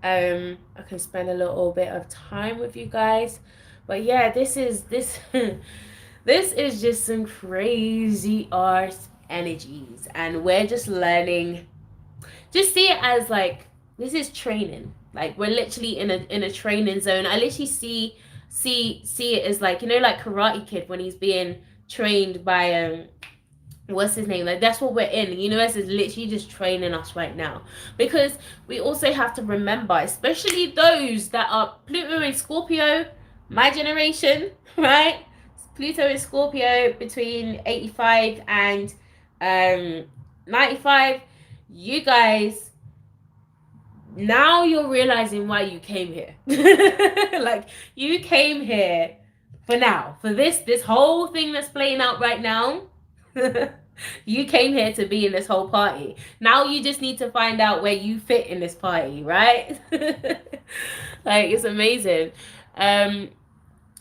I can spend a little bit of time with you guys. But yeah, this is just some crazy arse energies, and we're just learning. Just see it as like, this is training. Like we're literally in a training zone. I literally see it as like, you know, like Karate Kid when he's being trained by what's his name? Like that's what we're in. The universe is literally just training us right now, because we also have to remember, especially those that are Pluto in Scorpio, my generation, right? Pluto in Scorpio between 85 and 95. You guys, now you're realizing why you came here. Like you came here for now, for this whole thing that's playing out right now. You came here to be in this whole party. Now you just need to find out where you fit in this party, right? Like it's amazing.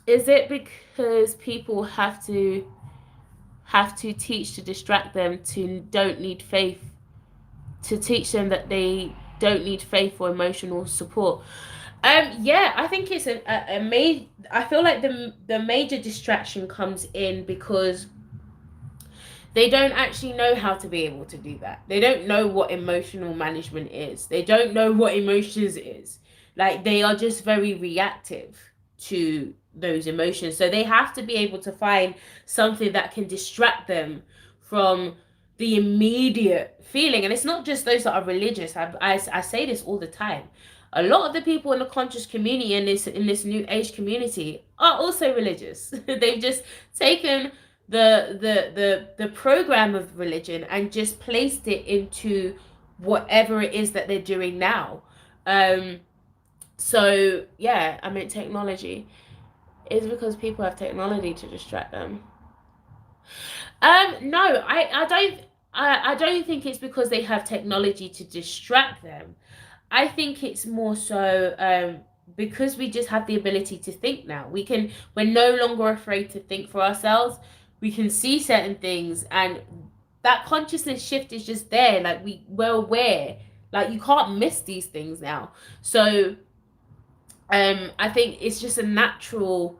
Is it because people have to teach to distract them, to don't need faith, to teach them that they don't need faith or emotional support. Yeah, I think it's a major. I feel like the major distraction comes in because they don't actually know how to be able to do that. They don't know what emotional management is. They don't know what emotions is. Like, they are just very reactive to those emotions. So they have to be able to find something that can distract them from the immediate feeling. And it's not just those that are religious. I say this all the time. A lot of the people in the conscious community in this new age community are also religious. They've just taken the program of religion and just placed it into whatever it is that they're doing now. So yeah, I mean, technology is because people have technology to distract them. No, I don't think it's because they have technology to distract them. I think it's more so because we just have the ability to think now. We're no longer afraid to think for ourselves. We can see certain things, and that consciousness shift is just there. Like, we're aware. Like, you can't miss these things now. So I think it's just a natural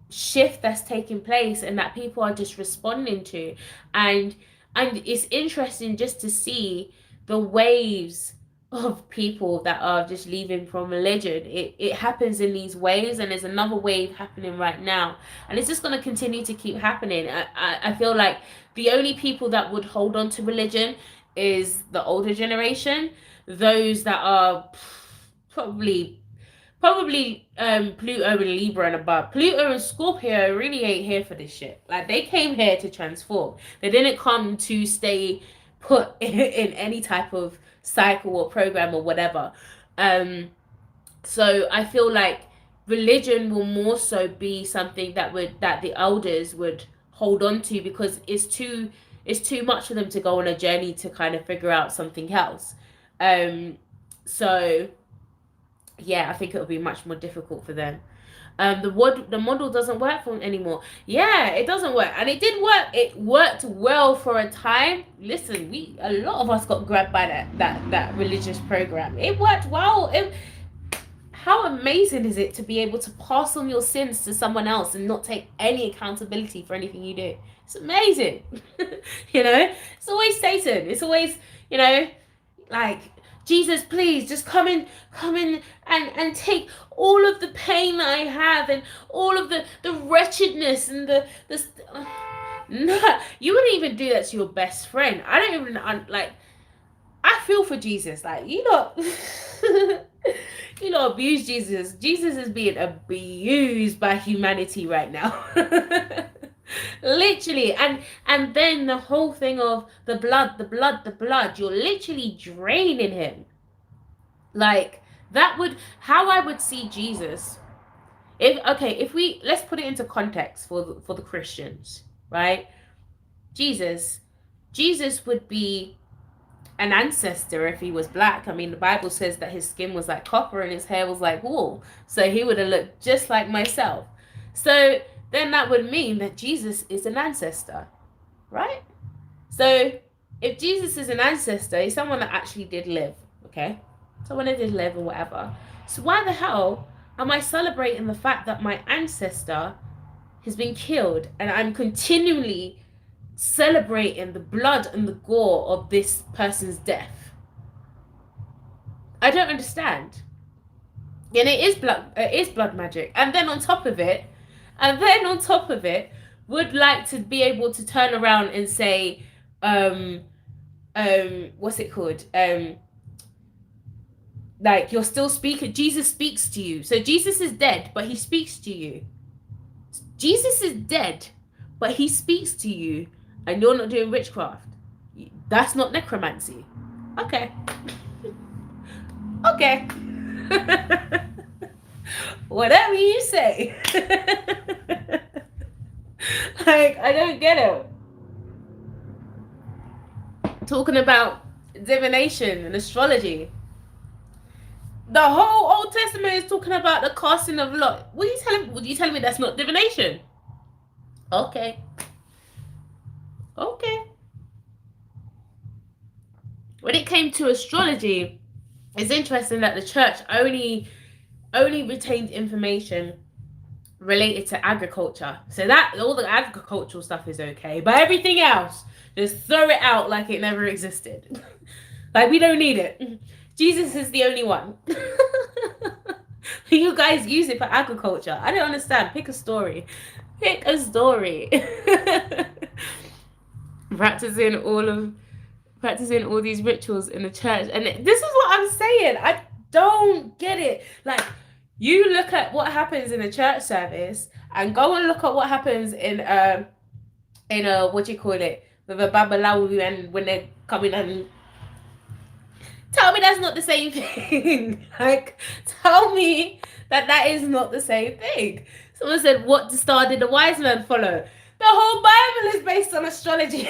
shift that's taking place, and that people are just responding to. And it's interesting just to see the waves of people that are just leaving from religion. It happens in these waves, and there's another wave happening right now, and it's just going to continue to keep happening. I feel like the only people that would hold on to religion is the older generation, those that are probably Pluto and Libra and above. Pluto and Scorpio really ain't here for this shit. Like, they came here to transform. They didn't come to stay put in any type of cycle or program or whatever. So I feel like religion will more so be something that the elders would hold on to, because it's too much for them to go on a journey to kind of figure out something else. So yeah, I think it'll be much more difficult for them. The model doesn't work for them anymore. Yeah, it doesn't work, and it did work. It worked well for a time. Listen, a lot of us got grabbed by that religious program. It worked well. How amazing is it to be able to pass on your sins to someone else and not take any accountability for anything you do? It's amazing. It's always Satan. It's always, like, Jesus, please just come in and take all of the pain that I have, and all of the wretchedness and the no, you wouldn't even do that to your best friend. I don't even like. I feel for Jesus. Like, abuse Jesus. Jesus is being abused by humanity right now. Literally. And then the whole thing of the blood, you're literally draining him. Like, how I would see Jesus, let's put it into context for the Christians, right? Jesus would be an ancestor if he was black. I mean, the Bible says that his skin was like copper and his hair was like wool. So he would have looked just like myself. So then that would mean that Jesus is an ancestor, right? So if Jesus is an ancestor, he's someone that actually did live, okay? Someone that did live or whatever. So why the hell am I celebrating the fact that my ancestor has been killed, and I'm continually celebrating the blood and the gore of this person's death? I don't understand. And it is blood magic. And then on top of it, would like to be able to turn around and say, what's it called? Like, you're still speaking. Jesus speaks to you. So Jesus is dead, but he speaks to you. Jesus is dead, but he speaks to you, and you're not doing witchcraft. That's not necromancy. Okay. Okay. Whatever you say. Like, I don't get it. Talking about divination and astrology. The whole Old Testament is talking about the casting of lot. Would you telling me that's not divination? Okay. when it came to astrology, it's interesting that the church only retained information related to agriculture. So that all the agricultural stuff is okay, but everything else, just throw it out like it never existed. Like, we don't need it. Jesus is the only one. You guys use it for agriculture. I don't understand. Pick a story. Pick a story. practicing all these rituals in the church, and this is what I'm saying. I don't get it. Like, you look at what happens in a church service and go and look at what happens in a what do you call it, with a babalawu, and when they're coming and tell me that's not the same thing. Like, tell me that is not the same thing. Someone said, what star did the wise man follow? The whole Bible is based on astrology.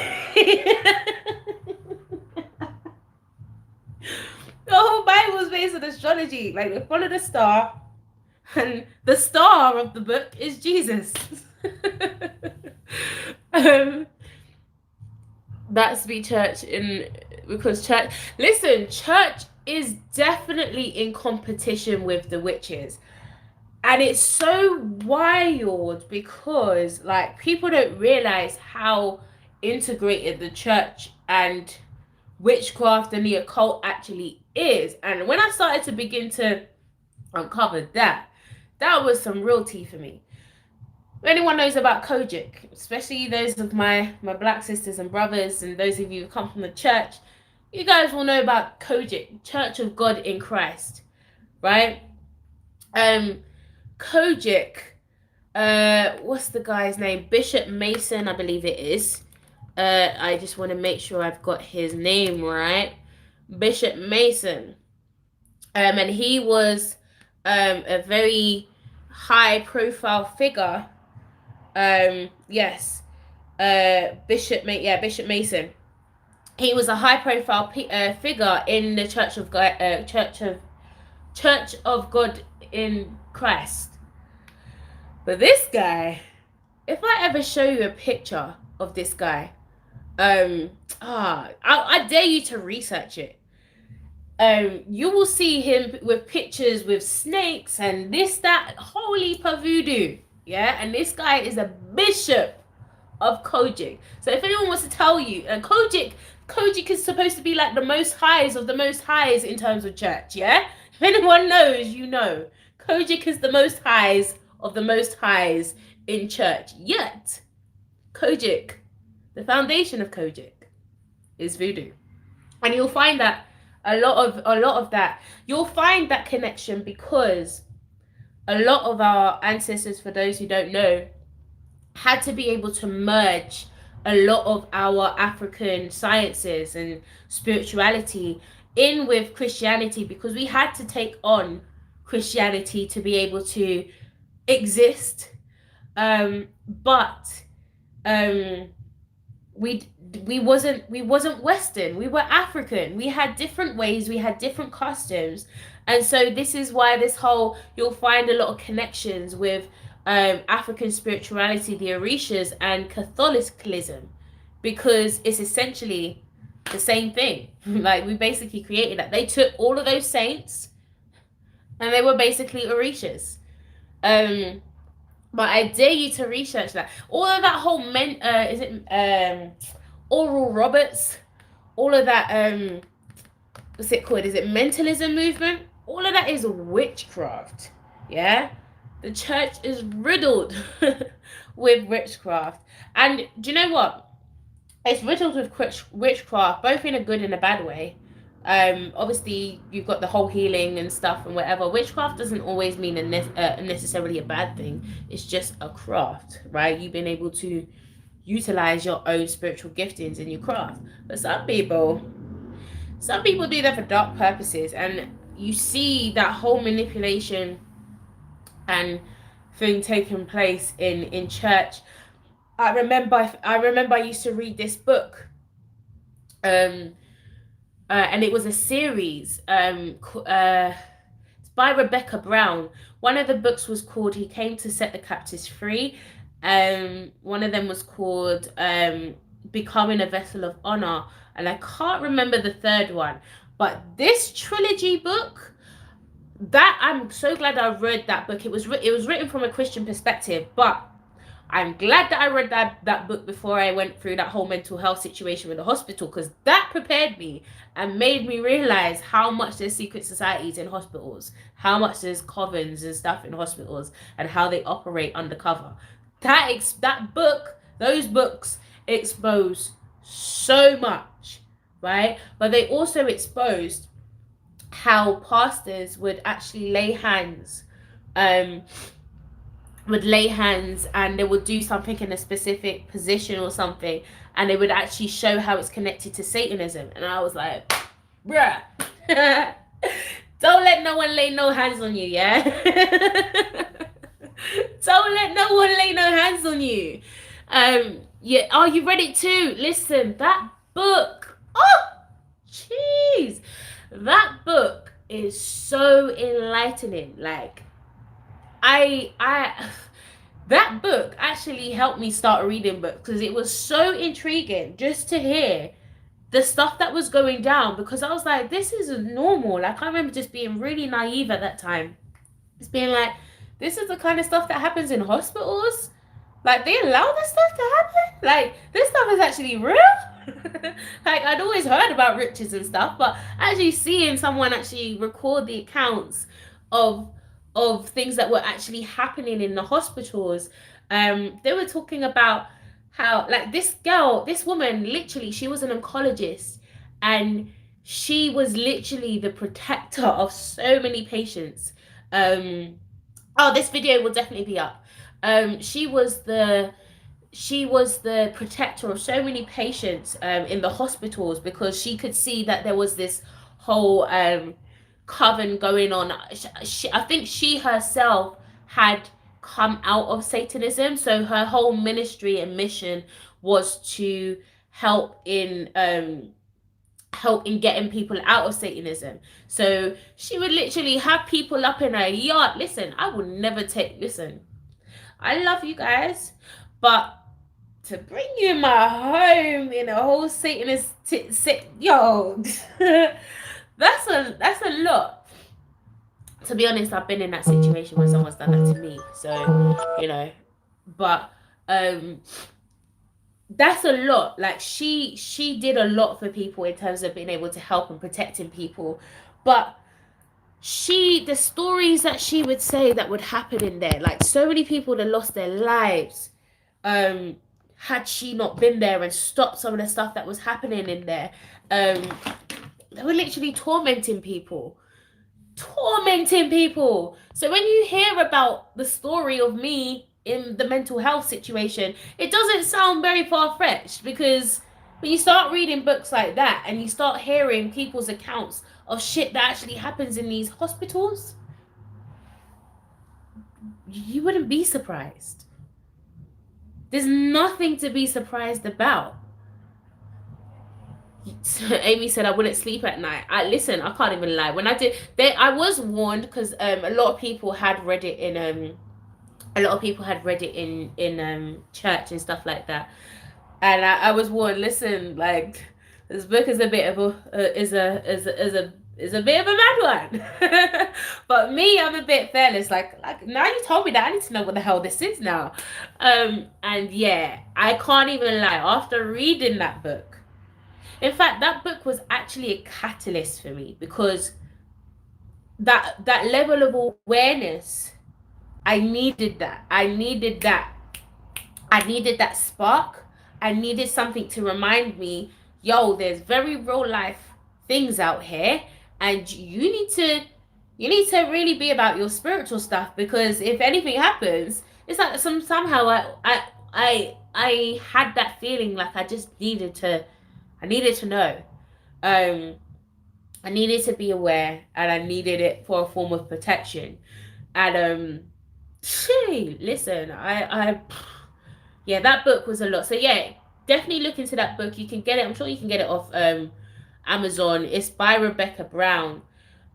The whole Bible is based on astrology. Like, they follow the star, and the star of the book is Jesus. That's be church because church is definitely in competition with the witches. And it's so wild because, like, people don't realize how integrated the church and witchcraft and the occult actually is. And when I started to begin to uncover that was some real tea for me. If anyone knows about Kojic, especially those of my black sisters and brothers, and those of you who come from the church, you guys will know about Kojic, Church of God in Christ, right? Kojic, what's the guy's name? Bishop Mason, I believe it is. I just want to make sure I've got his name right. Bishop Mason. And he was a very high profile figure. Yes. Bishop Mason. He was a high profile figure in the Church of God in Christ. But this guy, if I ever show you a picture of this guy, I dare you to research it. You will see him with pictures with snakes and this, that, holy voodoo. Yeah, and this guy is a bishop of Kojic. So if anyone wants to tell you, Kojic is supposed to be like the most highs of the most highs in terms of church, yeah? If anyone knows, you know. Kojic is the most highs of the most highs in church. Yet, Kojic, the foundation of Kojic, is voodoo. And you'll find that a lot of that, you'll find that connection because a lot of our ancestors, for those who don't know, had to be able to merge a lot of our African sciences and spirituality in with Christianity, because we had to take on Christianity to be able to exist. But we wasn't Western. We were African. We had different ways. We had different customs. And so this is why you'll find a lot of connections with African spirituality, the Orishas, and Catholicism, because it's essentially the same thing. Like, we basically created that. They took all of those saints and they were basically Orishas. But I dare you to research that. All of that whole Oral Roberts, all of that, what's it called? Is it mentalism movement? All of that is witchcraft. Yeah? The church is riddled with witchcraft. And do you know what? It's riddled with witchcraft, both in a good and a bad way. Obviously, you've got the whole healing and stuff and whatever. Witchcraft doesn't always mean necessarily a bad thing. It's just a craft, right? You've been able to utilize your own spiritual giftings in your craft. But some people do that for dark purposes, and you see that whole manipulation and thing taking place in church. I remember I used to read this book, and it was a series. It's by Rebecca Brown. One of the books was called "He Came to Set the Captives Free." One of them was called Becoming a Vessel of Honor, and I can't remember the third one. But this trilogy book, that I'm so glad I read that book. It was written from a Christian perspective, but I'm glad that I read that book before I went through that whole mental health situation with the hospital, because that prepared me and made me realize how much there's secret societies in hospitals, how much there's covens and stuff in hospitals, and how they operate undercover. Those books expose so much, right? But they also exposed how pastors would actually lay hands, and they would do something in a specific position or something, and they would actually show how it's connected to Satanism. And I was like, bruh, don't let no one lay no hands on you, yeah? Don't let no one lay no hands on you. Yeah. Oh, you read it too? Listen, that book. Oh, jeez, that book is so enlightening. Like, that book actually helped me start reading books, because it was so intriguing just to hear the stuff that was going down, because I was like, this isn't normal. Like, I remember just being really naive at that time. Just being like, this is the kind of stuff that happens in hospitals? Like, they allow this stuff to happen? Like, this stuff is actually real? Like, I'd always heard about riches and stuff, but actually seeing someone actually record the accounts of things that were actually happening in the hospitals. They were talking about how, like, this woman, literally, she was an oncologist, and she was literally the protector of so many patients. This video will definitely be up. She was the protector of so many patients in the hospitals, because she could see that there was this whole coven going on. I think she herself had come out of Satanism, so her whole ministry and mission was to help in getting people out of Satanism. So she would literally have people up in her yard. Listen, I would never listen, I love you guys, but to bring you in my home in a whole Satanist yo, that's a lot. To be honest, I've been in that situation where someone's done that to me, so but that's a lot. Like, she did a lot for people in terms of being able to help and protecting people, but the stories that she would say that would happen in there, like, so many people that lost their lives, had she not been there and stopped some of the stuff that was happening in there. They were literally tormenting people. So when you hear about the story of me in the mental health situation, it doesn't sound very far-fetched, because when you start reading books like that and you start hearing people's accounts of shit that actually happens in these hospitals, you wouldn't be surprised. There's nothing to be surprised about. Amy said I wouldn't sleep at night. Listen, I can't even lie. When I did, I was warned, because a lot of people had read it in church and stuff like that, and I was warned. Listen, like, this book is a bit of a bit of a mad one. But me, I'm a bit fearless. Like, now you told me that, I need to know what the hell this is now. And yeah, I can't even lie. After reading that book, in fact, that book was actually a catalyst for me, because that level of awareness, I needed that. I needed that spark. I needed something to remind me, yo, there's very real life things out here, and you need to really be about your spiritual stuff, because if anything happens, it's like somehow I had that feeling, like I just needed to know. I needed to be aware, and I needed it for a form of protection. And listen, yeah, that book was a lot. So yeah, definitely look into that book. You can get it. I'm sure you can get it off Amazon. It's by Rebecca Brown.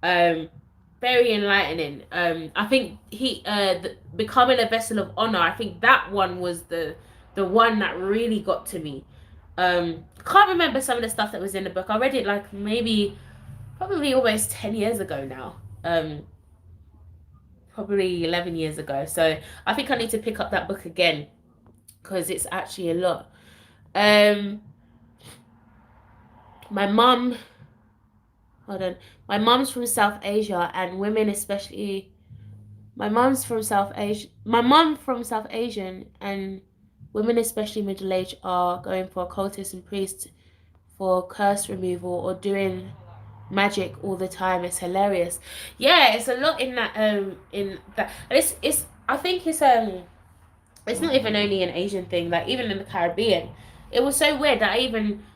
Very enlightening. I think Becoming a Vessel of Honor, I think that one was the one that really got to me. Can't remember some of the stuff that was in the book. I read it like maybe probably almost 10 years ago now. Probably 11 years ago. So I think I need to pick up that book again because it's actually a lot. My mum, hold on. My mum's from South Asia, and women especially. My mum from South Asian, and women, especially middle-aged, are going for occultists and priests for curse removal or doing magic all the time. It's hilarious. Yeah, it's a lot in that. It's. I think it's not even only an Asian thing. Like even in the Caribbean, it was so weird that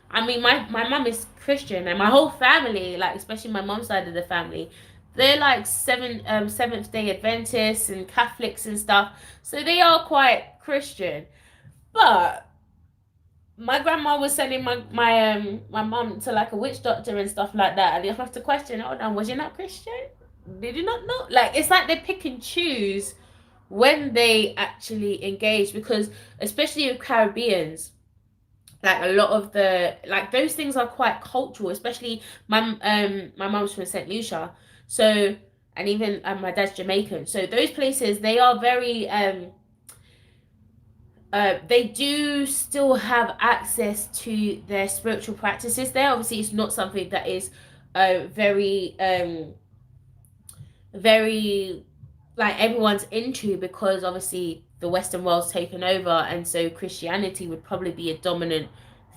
I mean, my mum is Christian, and my whole family, like especially my mom's side of the family, they're like Seventh Day Adventists and Catholics and stuff. So they are quite Christian. But my grandma was sending my mum to like a witch doctor and stuff like that, and you have to question, hold on, was you not Christian? Did you not know? Like it's like they pick and choose when they actually engage, because especially with Caribbeans, like a lot of the like those things are quite cultural, especially my mom's from St. Lucia, so, and even my dad's Jamaican, so those places they are very they do still have access to their spiritual practices there. Obviously it's not something that is very like everyone's into, because obviously the Western world's taken over, and so Christianity would probably be a dominant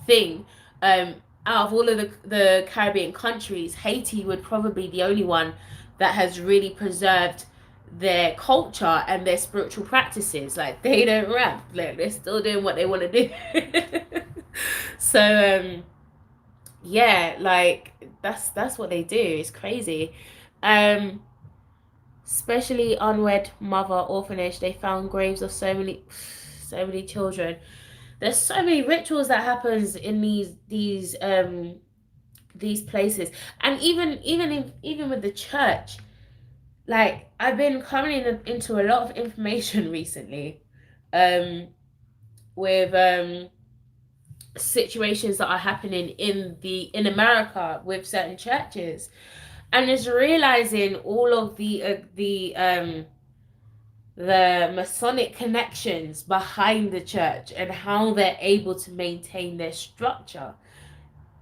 thing. Out of all of the Caribbean countries, Haiti would probably be the only one that has really preserved their culture and their spiritual practices. Like they don't rap, like they're still doing what they want to do. So yeah, like that's what they do. It's crazy. Especially unwed mother orphanage, they found graves of so many children. There's so many rituals that happens in these places, and even with the church. Like I've been coming into a lot of information recently, with situations that are happening in America with certain churches, and is realizing all of the Masonic connections behind the church and how they're able to maintain their structure.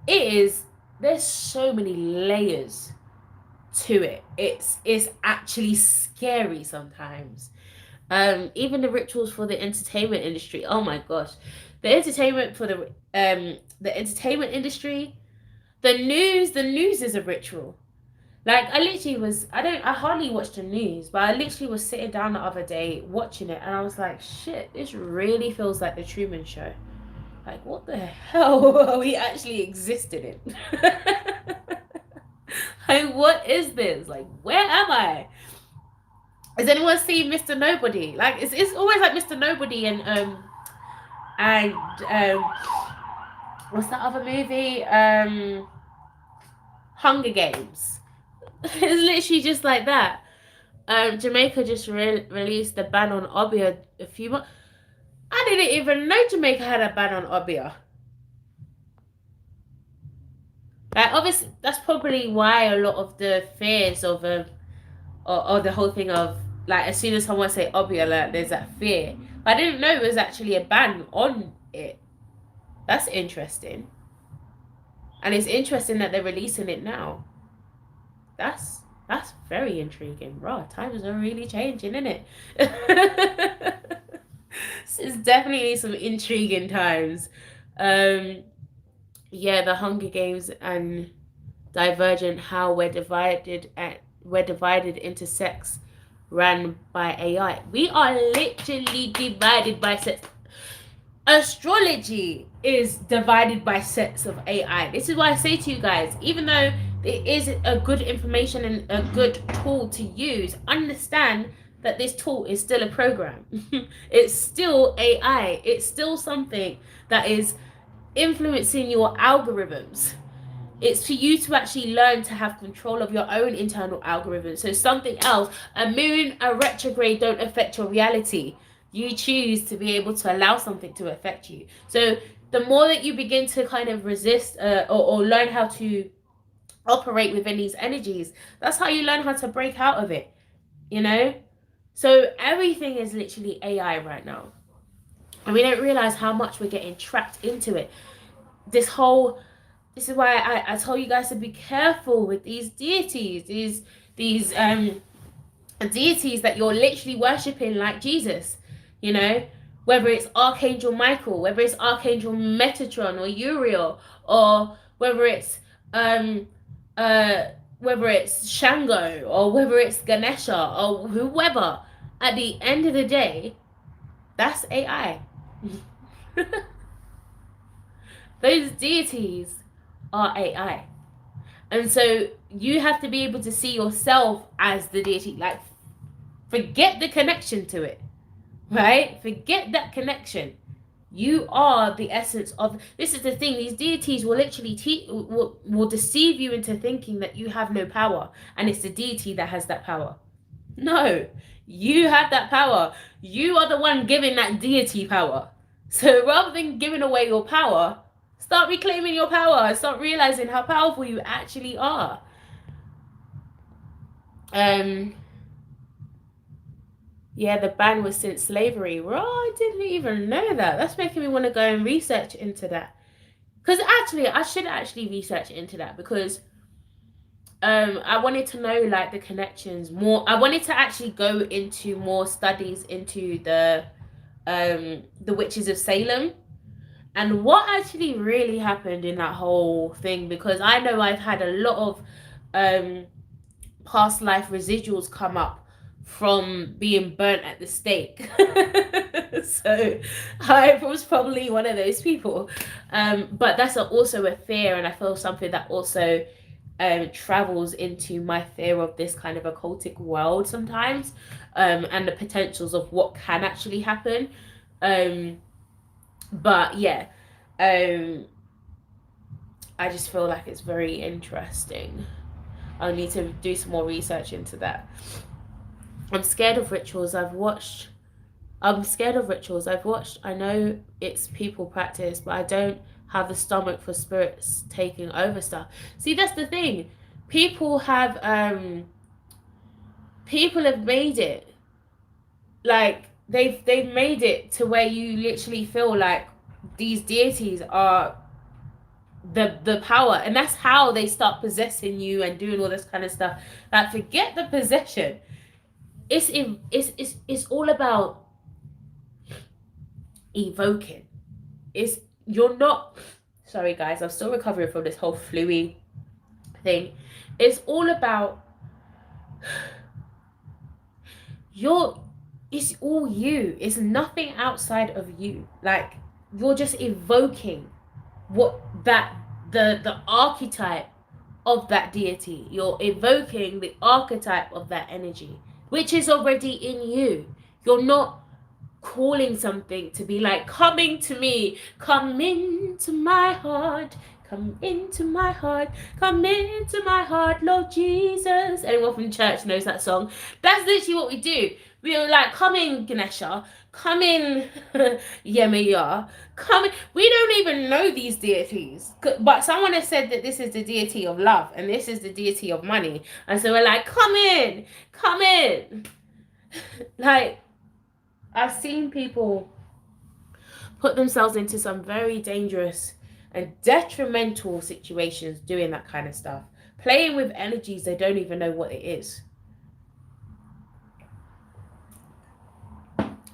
There's so many layers to it. It's actually scary sometimes. Even the rituals for the entertainment industry. Oh my gosh, the entertainment industry, the news is a ritual. Like I hardly watch the news, but I literally was sitting down the other day watching it, and I was like, shit, this really feels like the Truman Show. Like, what the hell are we actually existing in? Like, what is this? Like, where am I? Has anyone seen Mr. Nobody? Like, it's always like Mr. Nobody and what's that other movie? Hunger Games. It's literally just like that. Jamaica just released the ban on obeah a few months. I didn't even know Jamaica had a ban on obeah. Like, obviously, that's probably why a lot of the fears of or the whole thing of like, as soon as someone say obeah, like, there's that fear. But I didn't know it was actually a ban on it. That's interesting. And it's interesting that they're releasing it now. That's very intriguing. Raw, times are really changing, isn't it? It's definitely some intriguing times. Yeah, the Hunger Games and Divergent, how we're divided into sects ran by AI. We are literally divided by sects. Astrology is divided by sets of AI. This is why I say to you guys, even though it is a good information and a good tool to use, understand that this tool is still a program. It's still AI. It's still something that is influencing your algorithms. It's for you to actually learn to have control of your own internal algorithms. So something else, a moon, a retrograde don't affect your reality. You choose to be able to allow something to affect you. So the more that you begin to kind of resist or learn how to operate within these energies, that's how you learn how to break out of it, you know? So everything is literally AI right now. And we don't realize how much we're getting trapped into it. This is why I told you guys to be careful with these deities, these deities that you're literally worshipping like Jesus, you know, whether it's Archangel Michael, whether it's Archangel Metatron or Uriel, or whether it's Shango, or whether it's Ganesha, or whoever. At the end of the day, that's AI. Those deities are AI. And so you have to be able to see yourself as the deity. Like, forget the connection to it, right? Forget that connection. You are the essence of. This is the thing. These deities will literally will deceive you into thinking that you have no power, and it's the deity that has that power. No, you have that power. You are the one giving that deity power. So rather than giving away your power, start reclaiming your power and start realizing how powerful you actually are. Yeah, the ban was since slavery. Well, I didn't even know that. That's making me want to go and research into that. Because actually, I should actually research into that, because I wanted to know like the connections more. I wanted to actually go into more studies into the witches of Salem and what actually really happened in that whole thing, because I know I've had a lot of past life residuals come up from being burnt at the stake. So I was probably one of those people, but that's also a fear, and I feel something that also travels into my fear of this kind of occultic world sometimes, and the potentials of what can actually happen. But yeah, I just feel like it's very interesting. I need to do some more research into that. I'm scared of rituals. I'm scared of rituals. I know it's people practice, but I don't have the stomach for spirits taking over stuff. See, that's the thing. People have made it like they've made it to where you literally feel like these deities are the power, and that's how they start possessing you and doing all this kind of stuff. Like, forget the possession. It's all about evoking. You're not, sorry guys, I'm still recovering from this whole flu-y thing. It's all about it's all you. It's nothing outside of you. Like, you're just evoking what the archetype of that deity. You're evoking the archetype of that energy, which is already in you. You're not calling something to be like, coming to me, come into my heart, come into my heart, come into my heart, Lord Jesus. Anyone from church knows that song. That's literally what we do. We're like, come in, Ganesha, come in, Yemaya, come in. We don't even know these deities, but someone has said that this is the deity of love and this is the deity of money, and so we're like, come in, come in. Like, I've seen people put themselves into some very dangerous and detrimental situations doing that kind of stuff, playing with energies they don't even know what it is.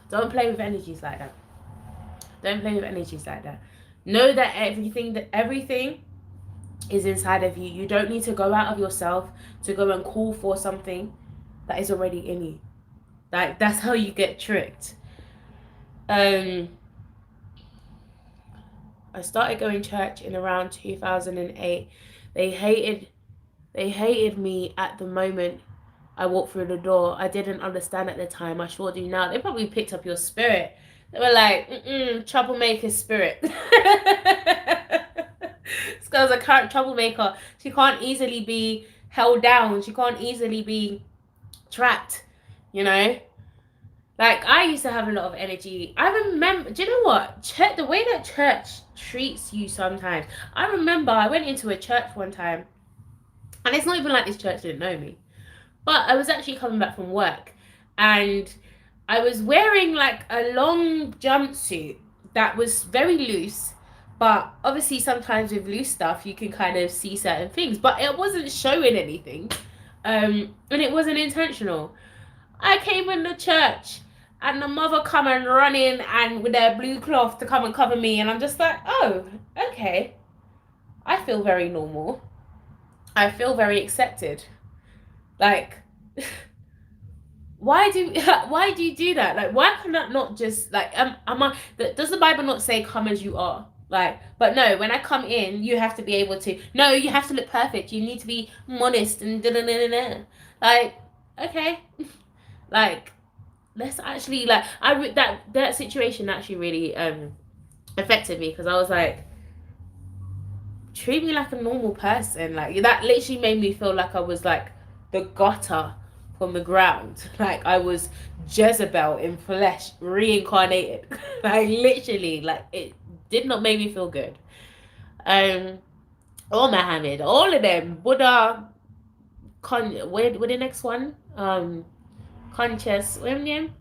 Don't play with energies like that. Don't play with energies like that. Know that everything is inside of you. You don't need to go out of yourself to go and call for something that is already in you. Like, that's how you get tricked. I started going to church in around 2008. They hated me at the moment I walked through the door. I didn't understand at the time. I sure do now. They probably picked up your spirit. They were like, troublemaker spirit. This girl's a current troublemaker. She can't easily be held down. She can't easily be trapped, you know? Like, I used to have a lot of energy. I remember, do you know what? The way that church treats you sometimes. I remember I went into a church one time, and it's not even like this church didn't know me, but I was actually coming back from work, and I was wearing like a long jumpsuit that was very loose. But obviously, sometimes with loose stuff, you can kind of see certain things, but it wasn't showing anything. And it wasn't intentional. I came in the church and the mother come and run in and with their blue cloth to come and cover me, and I'm just like, oh, okay. I feel very normal. I feel very accepted. Like, why do you do that? Like, why can that not just like does the Bible not say come as you are? Like, but no, when I come in, you have to be able to. No, you have to look perfect. You need to be modest and da da da da. Like, okay, like let's actually like that situation actually really affected me, because I was like, treat me like a normal person. Like, that literally made me feel like I was like the gutter from the ground. Like, I was Jezebel in flesh reincarnated. Like, literally, like, it did not make me feel good. Or Muhammad, all of them, Buddha, with the next one, Conscious, what's his name?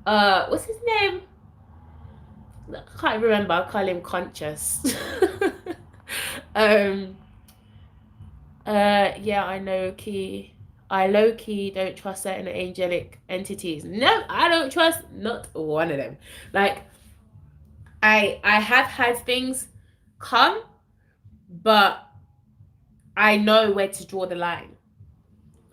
What's his name? I can't remember. I call him Conscious. Yeah, I low key don't trust certain angelic entities. No, I don't trust not one of them. Like, I have had things come, but I know where to draw the line.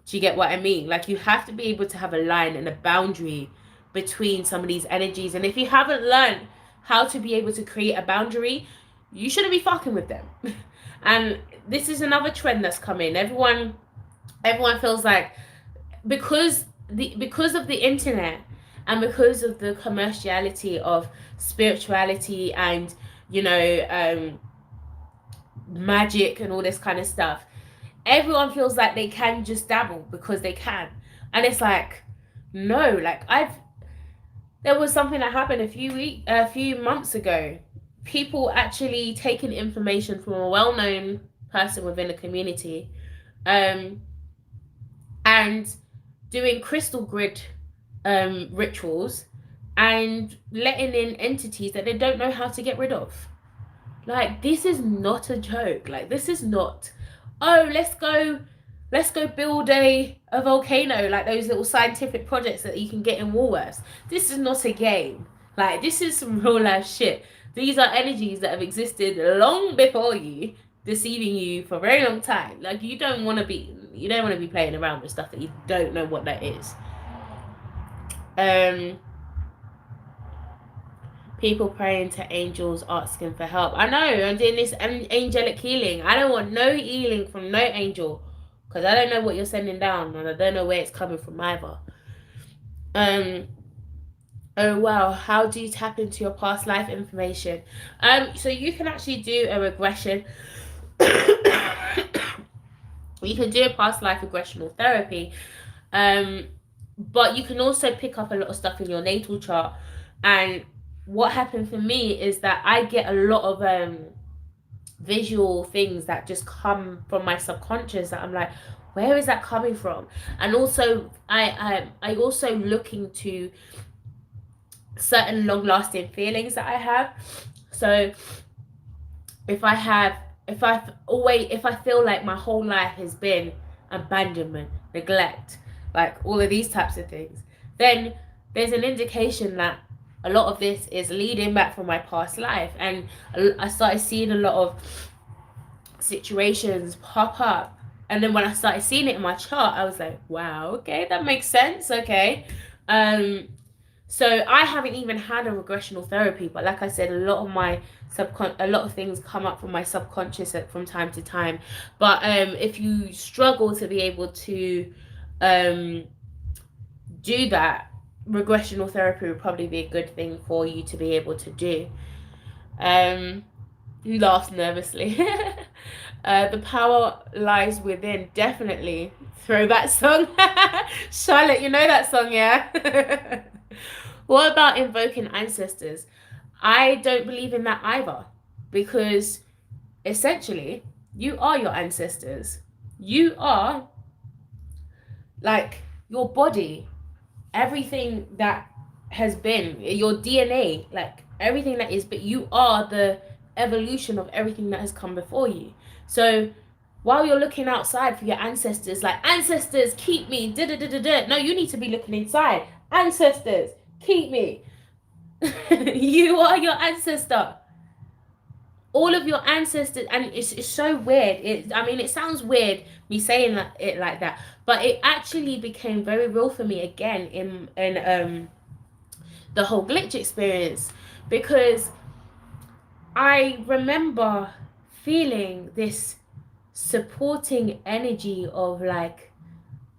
Do you get what I mean? Like, you have to be able to have a line and a boundary between some of these energies. And if you haven't learned how to be able to create a boundary, you shouldn't be fucking with them. And this is another trend that's coming. Everyone feels like because of the internet and because of the commerciality of spirituality and, you know, magic and all this kind of stuff, everyone feels like they can just dabble because they can. And it's like, no, like, there was something that happened a few months ago. People actually taking information from a well-known person within the community, and doing crystal grid rituals and letting in entities that they don't know how to get rid of. Like, this is not a joke. Like, this is not, oh, let's go build a volcano, like those little scientific projects that you can get in Woolworths. This is not a game. Like, this is some real life shit. These are energies that have existed long before you, deceiving you for a very long time. Like, you don't want to be playing around with stuff that you don't know what that is. People praying to angels asking for help. I know, I'm doing this angelic healing. I don't want no healing from no angel, because I don't know what you're sending down, and I don't know where it's coming from either. Oh wow, how do you tap into your past life information? So you can actually do a regression. You can do a past life regressional therapy, but you can also pick up a lot of stuff in your natal chart. And what happened for me is that I get a lot of visual things that just come from my subconscious that I'm like, where is that coming from? And also I also look into certain long-lasting feelings that I have. So if I feel like my whole life has been abandonment, neglect, like all of these types of things, then there's an indication that a lot of this is leading back from my past life. And I started seeing a lot of situations pop up, and then when I started seeing it in my chart, I was like, wow, okay, that makes sense. Okay. So I haven't even had a regressional therapy, but like I said, a lot of things come up from my subconscious from time to time. But if you struggle to be able to do that, regressional therapy would probably be a good thing for you to be able to do. He laughs nervously. The power lies within, definitely. Throwback song. Charlotte, you know that song, yeah? What about invoking ancestors? I don't believe in that either, because essentially, you are your ancestors. You are like your body, everything that has been, your DNA, like everything that is, but you are the evolution of everything that has come before you. So while you're looking outside for your ancestors, like ancestors keep me, da da da da da. No, you need to be looking inside. Ancestors keep me. You are your ancestor. All of your ancestors, and it's so weird. I mean, it sounds weird me saying it like that, but it actually became very real for me again in the whole glitch experience, because I remember feeling this supporting energy of like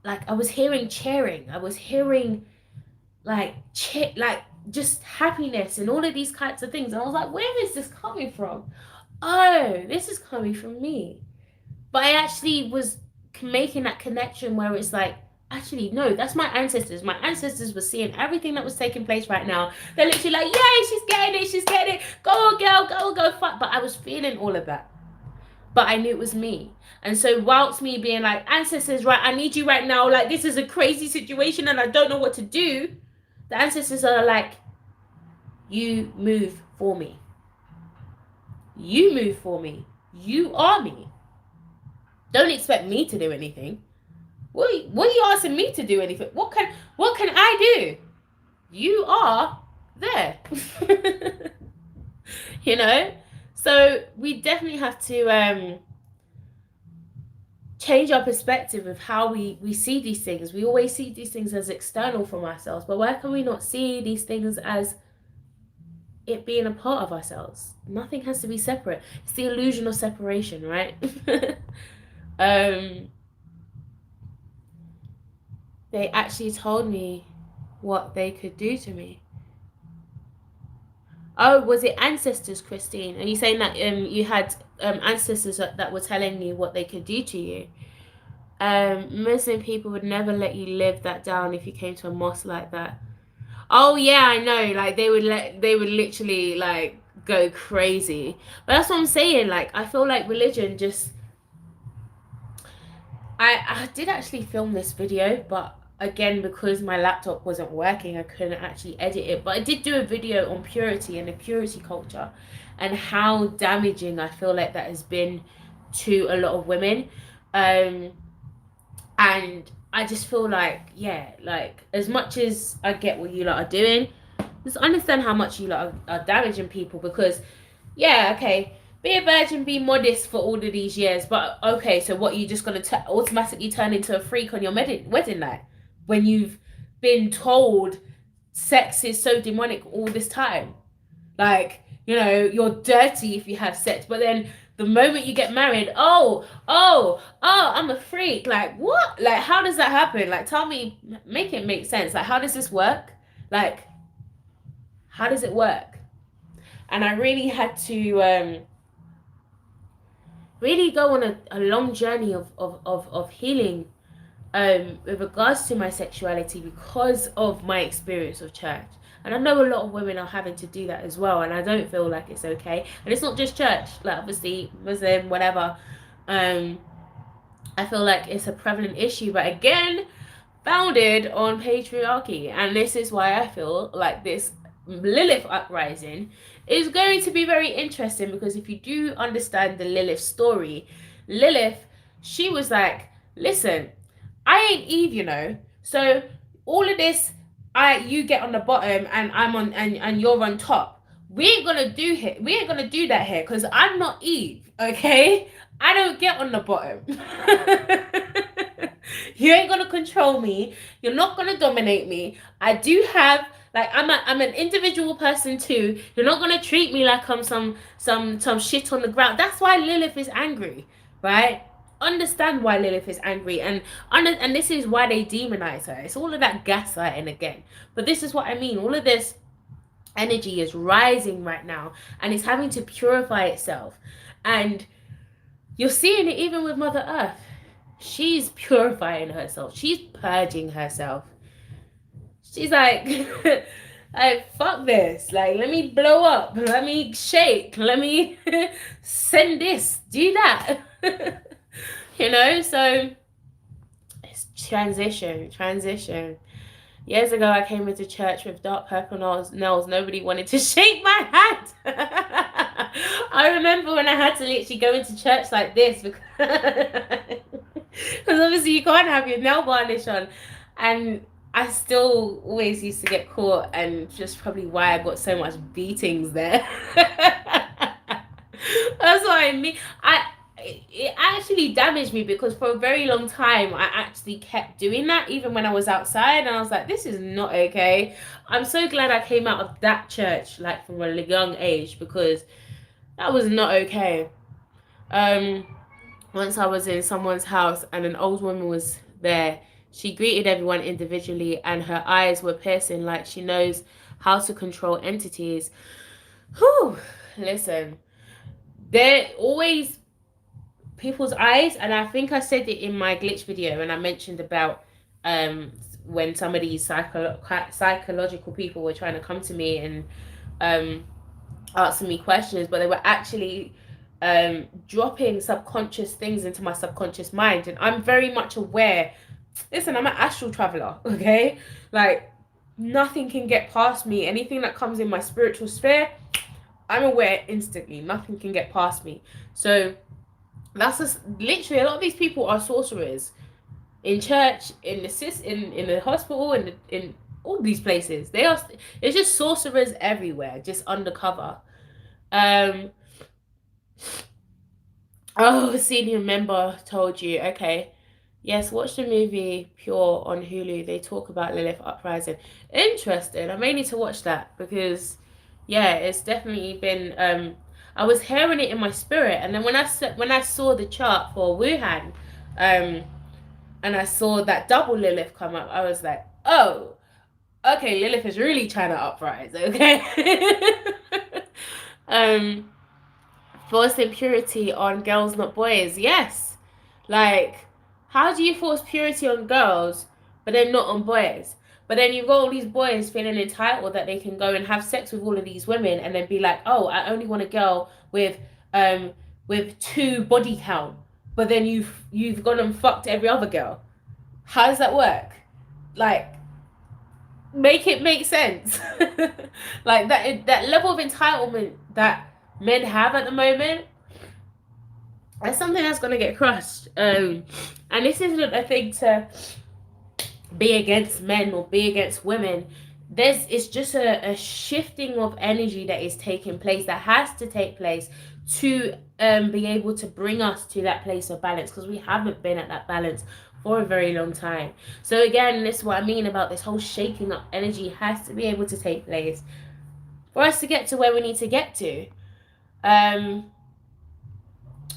I was hearing cheering, I was hearing like just happiness and all of these kinds of things, and I was like, where is this coming from? Oh, this is coming from me. But I actually was making that connection where it's like, actually, no, that's my ancestors. My ancestors were seeing everything that was taking place right now. They're literally like, yay, she's getting it, she's getting it. Go, girl, go, fight. But I was feeling all of that. But I knew it was me. And so whilst me being like, ancestors, right, I need you right now. Like, this is a crazy situation and I don't know what to do. The ancestors are like, you move for me. You move for me. You are me. Don't expect me to do anything. What are you asking me to do anything? What can I do? You are there. You know? So we definitely have to change our perspective of how we see these things. We always see these things as external from ourselves, but why can we not see these things as it being a part of ourselves? Nothing has to be separate. It's the illusion of separation, right? They actually told me what they could do to me. Oh, was it ancestors, Christine? Are you saying that you had ancestors that were telling you what they could do to you? Muslim people would never let you live that down if you came to a mosque like that. Oh yeah, I know. Like they would literally like go crazy. But that's what I'm saying. Like I feel like religion just. I did actually film this video, but again, because my laptop wasn't working, I couldn't actually edit it. But I did do a video on purity and the purity culture and how damaging I feel like that has been to a lot of women. And I just feel like, yeah, like as much as I get what you lot are doing, just understand how much you lot are damaging people, because yeah, okay, be a virgin, be modest for all of these years, but okay, so what, you just gonna automatically turn into a freak on your wedding night when you've been told sex is so demonic all this time? Like, you know, you're dirty if you have sex, but then the moment you get married, I'm a freak. Like, what? Like, how does that happen? Like, tell me, make it make sense. Like, how does this work? Like, how does it work? And I really had to really go on a long journey of healing with regards to my sexuality because of my experience of church. And I know a lot of women are having to do that as well, and I don't feel like it's okay. And it's not just church, like obviously Muslim, whatever. I feel like it's a prevalent issue, but again, founded on patriarchy. And this is why I feel like this Lilith uprising is going to be very interesting, because if you do understand the Lilith story, Lilith, she was like, listen, I ain't Eve, you know. So all of this, you get on the bottom and I'm on and you're on top. We ain't gonna do that here, because I'm not Eve, okay? I don't get on the bottom. You ain't gonna control me. You're not gonna dominate me. I do have, like, I'm an individual person too. You're not gonna treat me like I'm some shit on the ground. That's why Lilith is angry, right? Understand why Lilith is angry, and this is why they demonize her. It's all of that gaslighting again. But this is what I mean. All of this energy is rising right now, and it's having to purify itself. And You're seeing it even with Mother Earth. She's purifying herself. She's purging herself. She's like, like, fuck this. Like, let me blow up. Let me shake. Let me send this. Do that. You know? So it's transition. Years ago, I came into church with dark purple nails. Nobody wanted to shake my hand. I remember when I had to literally go into church like this because obviously you can't have your nail varnish on. And I still always used to get caught, and just probably why I got so much beatings there. That's what I mean. It actually damaged me because for a very long time I actually kept doing that even when I was outside, and I was like, this is not okay. I'm so glad I came out of that church like from a young age, because that was not okay. Once I was in someone's house and an old woman was there. She greeted everyone individually and her eyes were piercing, like she knows how to control entities. Whew. Listen, they're always people's eyes, and I think I said it in my glitch video, and I mentioned about when some of these psychological people were trying to come to me and asking me questions, but they were actually dropping subconscious things into my subconscious mind, and I'm very much aware. Listen, I'm an astral traveler, okay? Like, nothing can get past me. Anything that comes in my spiritual sphere, I'm aware instantly. Nothing can get past me. So that's just literally, a lot of these people are sorcerers in church, in the hospital, in all these places. They are. It's just sorcerers everywhere, just undercover. Oh, senior member told you. Okay. Yes, watch the movie Pure on Hulu. They talk about Lilith Uprising. Interesting. I may need to watch that because, yeah, it's definitely been. I was hearing it in my spirit, and then when I saw the chart for Wuhan, and I saw that double Lilith come up, I was like, oh, okay, Lilith is really trying to uprise. Okay. Forced impurity on girls, not boys. Yes. Like, how do you force purity on girls, but then not on boys? But then you've got all these boys feeling entitled that they can go and have sex with all of these women, and then be like, oh, I only want a girl with 2 body count. But then you've gone and fucked every other girl. How does that work? Like, make it make sense. Like that level of entitlement that men have at the moment, that's something that's gonna get crushed. And this isn't a thing to be against men or be against women. It's just a shifting of energy that is taking place, that has to take place to be able to bring us to that place of balance, because we haven't been at that balance for a very long time. So again, this is what I mean about this whole shaking up energy has to be able to take place for us to get to where we need to get to.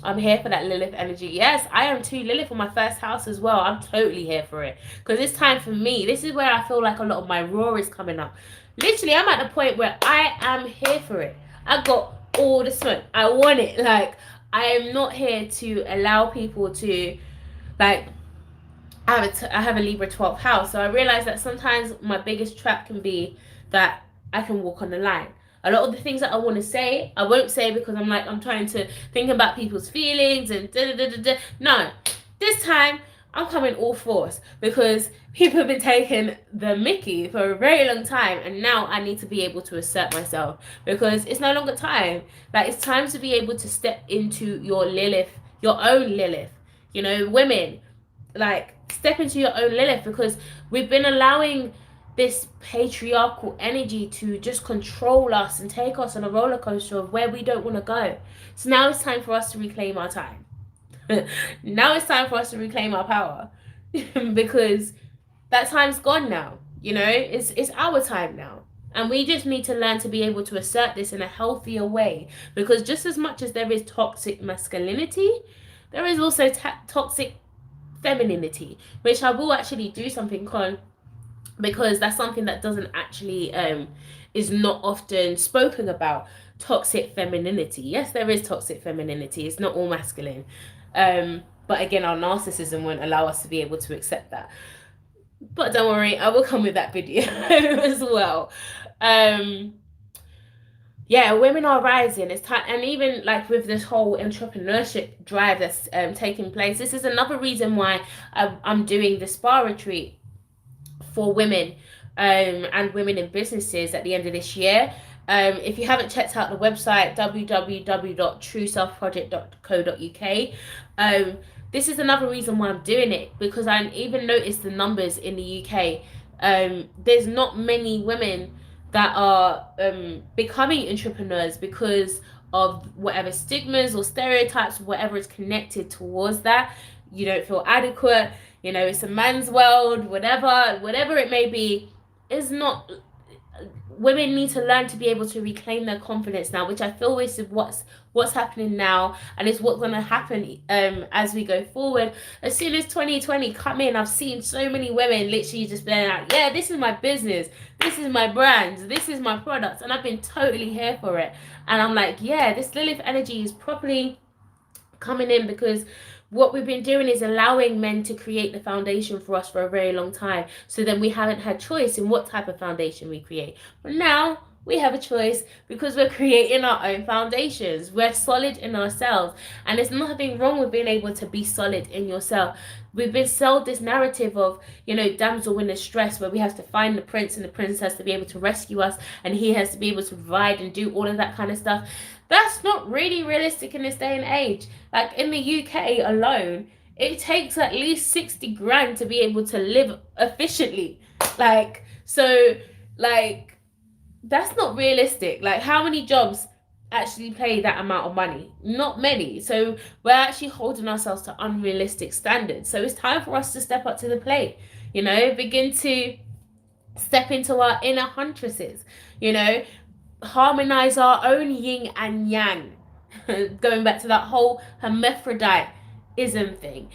I'm here for that Lilith energy. Yes, I am too. Lilith for my first house as well. I'm totally here for it. Because it's time for me. This is where I feel like a lot of my raw is coming up. Literally, I'm at the point where I am here for it. I got all the smoke. I want it. Like, I am not here to allow people to, like, I have a Libra 12th house. So I realize that sometimes my biggest trap can be that I can walk on the line. A lot of the things that I want to say, I won't say because I'm trying to think about people's feelings and da-da-da-da-da. No, this time I'm coming all force because people have been taking the mickey for a very long time, and now I need to be able to assert myself because it's no longer time. Like, it's time to be able to step into your Lilith, your own Lilith. You know, women, like, step into your own Lilith, because we've been allowing this patriarchal energy to just control us and take us on a roller coaster of where we don't want to go. So now it's time for us to reclaim our time. Now it's time for us to reclaim our power because that time's gone now. You know, it's our time now. And we just need to learn to be able to assert this in a healthier way, because just as much as there is toxic masculinity, there is also toxic femininity, which I will actually do something on because that's something that doesn't actually is not often spoken about. Toxic femininity. Yes, there is toxic femininity. It's not all masculine. But again, our narcissism won't allow us to be able to accept that. But don't worry, I will come with that video as well. Yeah, women are rising. It's time, and even like with this whole entrepreneurship drive that's taking place, this is another reason why I'm doing the spa retreat for women and women in businesses at the end of this year. If you haven't checked out the website, www.trueselfproject.co.uk, this is another reason why I'm doing it, because I even noticed the numbers in the UK. There's not many women that are becoming entrepreneurs because of whatever stigmas or stereotypes, whatever is connected towards that. You don't feel adequate, it's a man's world, whatever it may be. Is not, women need to learn to be able to reclaim their confidence now, which I feel is what's happening now, and it's what's going to happen as we go forward. As soon as 2020 come in, I've seen so many women literally just being like, yeah, this is my business, this is my brand, this is my product, and I've been totally here for it. And I'm like, yeah, this Lilith energy is properly coming in, because what we've been doing is allowing men to create the foundation for us for a very long time. So then we haven't had choice in what type of foundation we create. But now we have a choice, because we're creating our own foundations. We're solid in ourselves. And there's nothing wrong with being able to be solid in yourself. We've been sold this narrative of, damsel in distress, where we have to find the prince and the prince has to be able to rescue us and he has to be able to provide and do all of that kind of stuff. That's not really realistic in this day and age. Like in the UK alone, it takes at least 60 grand to be able to live efficiently. That's not realistic. Like, how many jobs actually pay that amount of money? Not many. So we're actually holding ourselves to unrealistic standards. So it's time for us to step up to the plate, begin to step into our inner huntresses, harmonize our own yin and yang. Going back to that whole hermaphrodite-ism thing.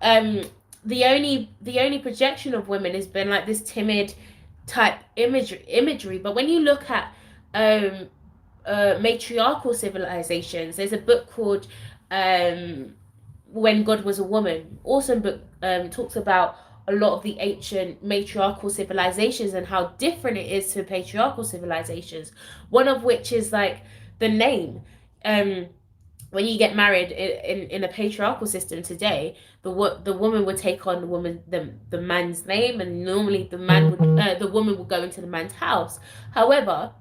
The only projection of women has been like this timid type imagery. But when you look at matriarchal civilizations, there's a book called When God Was a Woman. Awesome book. Talks about a lot of the ancient matriarchal civilizations and how different it is to patriarchal civilizations. One of which is like the name. When you get married in a patriarchal system today, the woman would take on the man's name, and normally the woman would go into the man's house. However,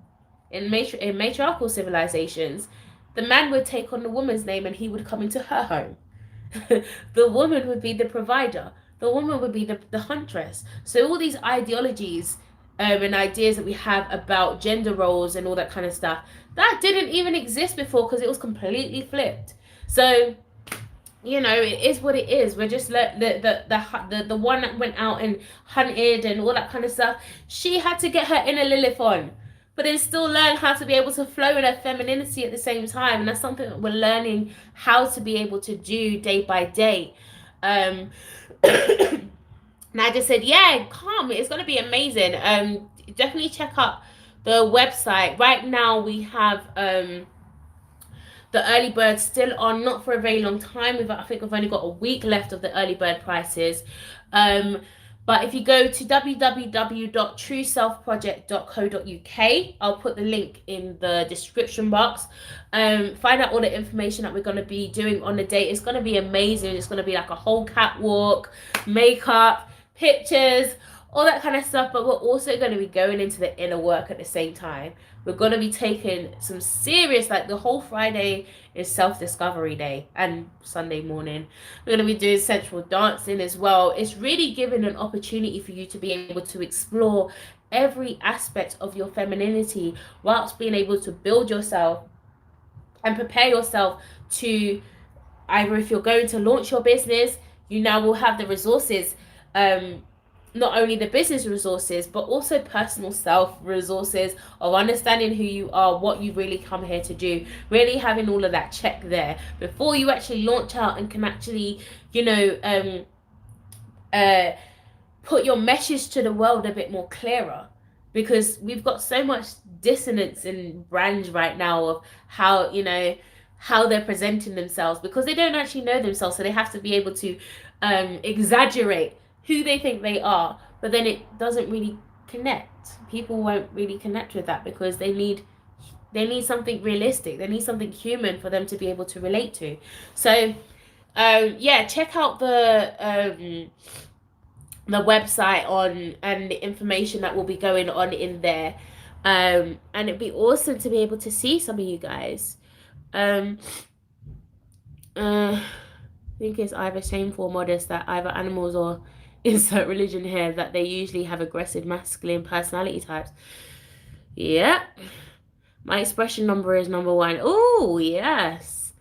in matriarchal civilizations, the man would take on the woman's name and he would come into her home. The woman would be the provider. The woman would be the huntress. So all these ideologies and ideas that we have about gender roles and all that kind of stuff, that didn't even exist before, because it was completely flipped. So, it is what it is. We're just the one that went out and hunted and all that kind of stuff. She had to get her inner Lilith on, but then still learn how to be able to flow in her femininity at the same time. And that's something that we're learning how to be able to do day by day. And I just said, yeah, come. It's going to be amazing. Definitely check out the website. Right now we have the early bird still on, not for a very long time. I think we've only got a week left of the early bird prices. But if you go to www.trueselfproject.co.uk, I'll put the link in the description box. Find out all the information that we're going to be doing on the day. It's going to be amazing. It's going to be like a whole catwalk, makeup, pictures, all that kind of stuff. But we're also going to be going into the inner work at the same time. We're going to be taking some serious, like the whole Friday is self-discovery day, and Sunday morning we're going to be doing sensual dancing as well. It's really giving an opportunity for you to be able to explore every aspect of your femininity, whilst being able to build yourself and prepare yourself to, either if you're going to launch your business, you now will have the resources, not only the business resources, but also personal self resources of understanding who you are, what you really come here to do, really having all of that check there before you actually launch out and can actually, put your message to the world a bit more clearer, because we've got so much dissonance in brands right now of how, you know, how they're presenting themselves, because they don't actually know themselves, so they have to be able to exaggerate who they think they are, but then it doesn't really connect. People won't really connect with that because they need something realistic, they need something human for them to be able to relate to. So yeah, check out the website on, and the information that will be going on in there, and it'd be awesome to be able to see some of you guys. I think it's either shameful or modest that either animals or insert religion here, that they usually have aggressive masculine personality types. Yeah, my expression number is number 1. Oh yes.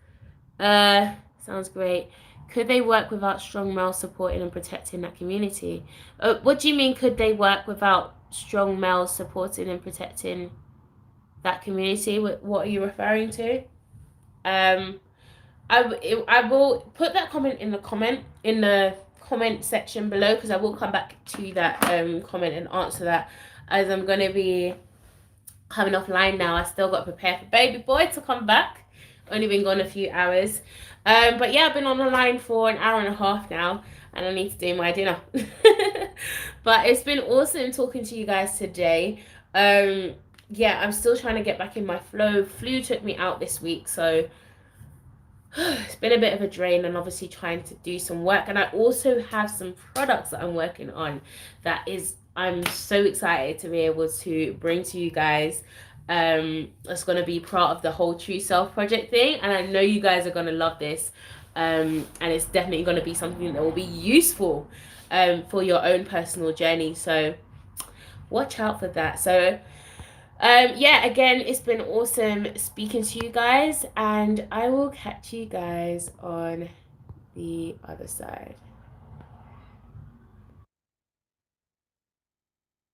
Sounds great. Could they work without strong male supporting and protecting that community? What do you mean, could they work without strong males supporting and protecting that community? What are you referring to? I will put that comment in the comment section below, because I will come back to that comment and answer that, as I'm going to be coming offline now. I still got to prepare for baby boy to come back. Only been gone a few hours. But yeah, I've been on the line for an hour and a half now, and I need to do my dinner. But it's been awesome talking to you guys today. Yeah, I'm still trying to get back in my flow. Flu took me out this week, so it's been a bit of a drain, and obviously trying to do some work. And I also have some products that I'm working on that I'm so excited to be able to bring to you guys. It's going to be part of the whole True Self project thing, and I know you guys are going to love this, and it's definitely going to be something that will be useful for your own personal journey, so watch out for that. So yeah, again, it's been awesome speaking to you guys, and I will catch you guys on the other side.